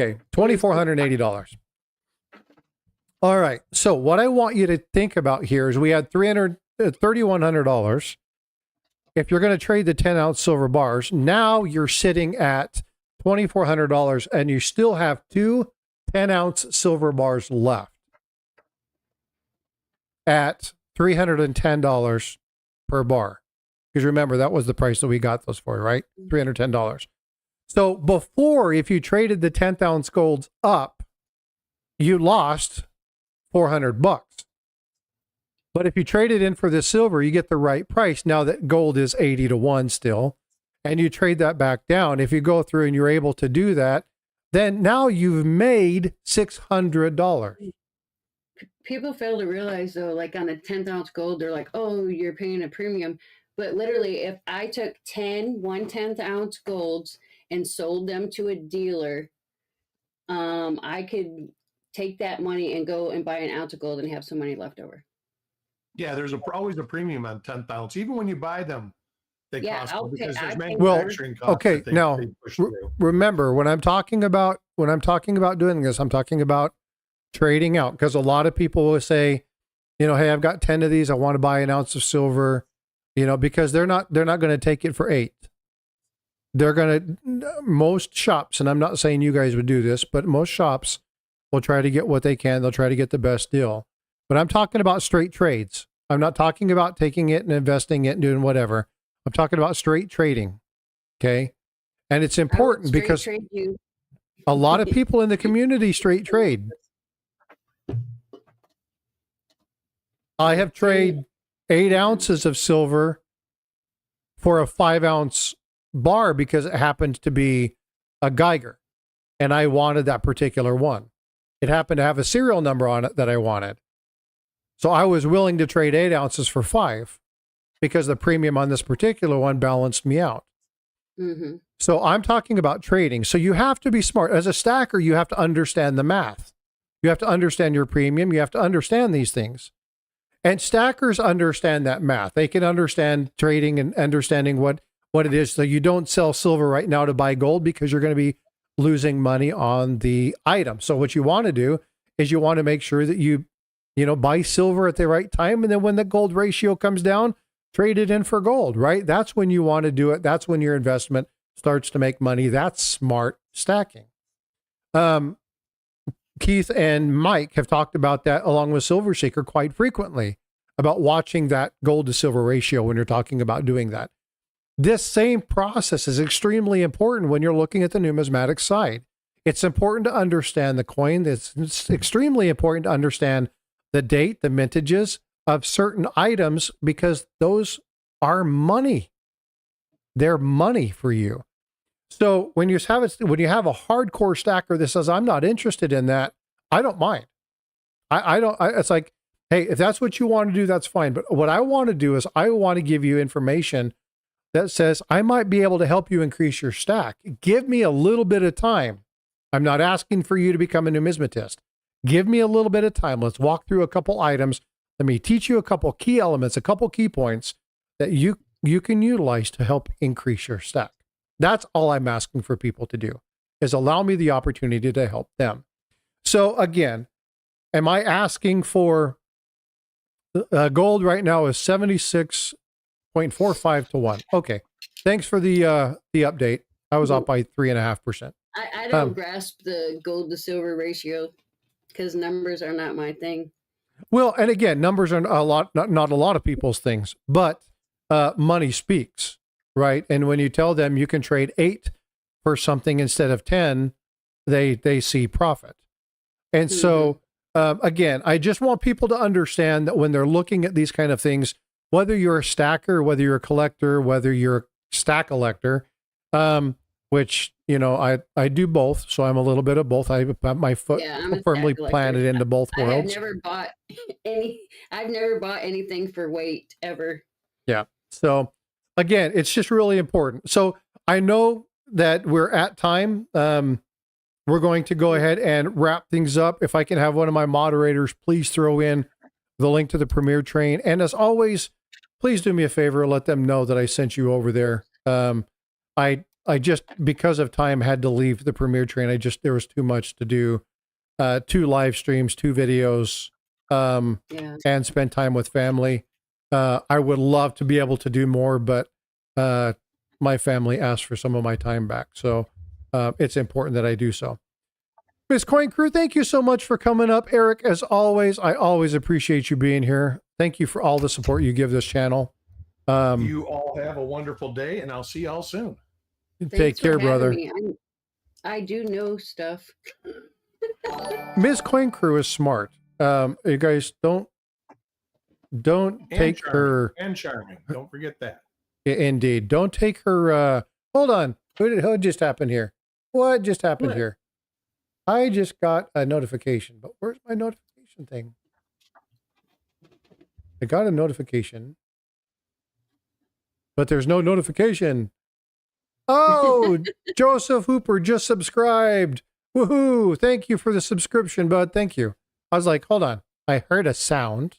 Okay. $2,480. All right. So what I want you to think about here is we had $3,100. If you're going to trade the 10 ounce silver bars, now you're sitting at $2,400 and you still have 2 10 ounce silver bars left at $310 per bar. Because remember, that was the price that we got those for, right? $310. So before, if you traded the 10th ounce golds up, you lost $400. But if you trade it in for the silver, you get the right price. Now that gold is 80 to 1 still, and you trade that back down. If you go through and you're able to do that, then now you've made $600. People fail to realize, though, like on a 10th ounce gold, they're like, oh, you're paying a premium. But literally, if I took 10 1/10 ounce golds and sold them to a dealer, I could take that money and go and buy an ounce of gold and have some money left over. Yeah, there's always a premium on 10th ounce. Even when you buy them, they cost more because there's manufacturing costs. Okay, now remember when I'm talking about doing this, I'm talking about trading out, because a lot of people will say, hey, I've got 10 of these. I want to buy an ounce of silver, because they're not going to take it for 8. They're going to, most shops, and I'm not saying you guys would do this, but most shops will try to get what they can. They'll try to get the best deal. But I'm talking about straight trades. I'm not talking about taking it and investing it and doing whatever. I'm talking about straight trading. Okay. And it's important because a lot of people in the community straight trade. I have traded 8 ounces of silver for a 5 ounce bar because it happened to be a Geiger and I wanted that particular one. It happened to have a serial number on it that I wanted. So I was willing to trade 8 ounces for 5 because the premium on this particular one balanced me out. Mm-hmm. So I'm talking about trading. So you have to be smart. As a stacker, you have to understand the math. You have to understand your premium. You have to understand these things. And stackers understand that math. They can understand trading and understanding what it is. So you don't sell silver right now to buy gold because you're going to be losing money on the item. So what you want to do is you want to make sure that you buy silver at the right time. And then when the gold ratio comes down, trade it in for gold, right? That's when you want to do it. That's when your investment starts to make money. That's smart stacking. Keith and Mike have talked about that along with Silver Shaker quite frequently, about watching that gold to silver ratio when you're talking about doing that. This same process is extremely important when you're looking at the numismatic side. It's important to understand the coin. It's extremely important to understand the date, the mintages of certain items, because those are money. They're money for you. So when you have a hardcore stacker that says, I'm not interested in that, I don't mind. It's like, hey, if that's what you want to do, that's fine. But what I want to do is I want to give you information that says I might be able to help you increase your stack. Give me a little bit of time. I'm not asking for you to become a numismatist. Give me a little bit of time. Let's walk through a couple items. Let me teach you a couple key elements, a couple key points that you can utilize to help increase your stack. That's all I'm asking for people to do, is allow me the opportunity to help them. So again, am I asking for gold right now is 76.45 to 1. Okay. Thanks for the update. I was up by 3.5%. I don't grasp the gold to silver ratio because numbers are not my thing. Well, and again, numbers are not a lot of people's things, but money speaks, right? And when you tell them you can trade 8 for something instead of 10, they see profit. And so, again, I just want people to understand that when they're looking at these kind of things, whether you're a stacker, whether you're a collector, whether you're a stack collector, which, I do both. So I'm a little bit of both. I have my foot firmly planted into both worlds. I've never bought anything for weight ever. Yeah. So again, it's just really important. So I know that we're at time. We're going to go ahead and wrap things up. If I can have one of my moderators, please throw in the link to the Premier Train. And as always, please do me a favor, let them know that I sent you over there. I just, because of time, had to leave the Premier Train. There was too much to do. 2 live streams, 2 videos, and spend time with family. I would love to be able to do more, but my family asked for some of my time back. So it's important that I do so. Miss Coin Crew, thank you so much for coming up. Eric, as always, I always appreciate you being here. Thank you for all the support you give this channel. You all have a wonderful day, and I'll see y'all soon. Take care, brother. I do know stuff. Ms. Coin Crew is smart. You guys don't take her. And charming. Don't forget that. Indeed. Don't take her. Hold on. What just happened here? What just happened here? I just got a notification, but where's my notification thing? I got a notification, but there's no notification. Oh, Joseph Hooper just subscribed. Woohoo. Thank you for the subscription, bud. Thank you. I was like, hold on. I heard a sound,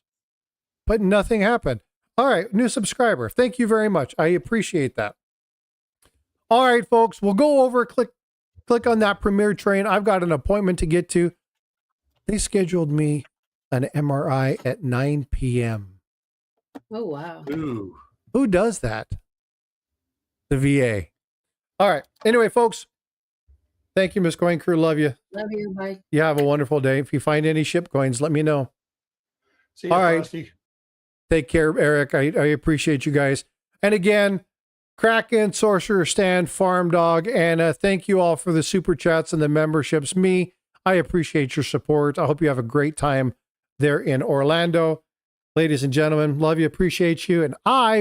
but nothing happened. All right. New subscriber. Thank you very much. I appreciate that. All right, folks, we'll go over, click on that Premier Train. I've got an appointment to get to. They scheduled me an MRI at 9 p.m. Oh, wow. Ooh. Who does that? The VA. All right. Anyway, folks, thank you, Miss Coin Crew. Love you. Love you. Bye. You have a wonderful day. If you find any ship coins, let me know. See you, all right. Frosty. Take care, Eric. I appreciate you guys. And again, Kraken, Sorcerer, Stan, Farm Dog, and thank you all for the super chats and the memberships. I appreciate your support. I hope you have a great time there in Orlando. Ladies and gentlemen, love you, appreciate you, and I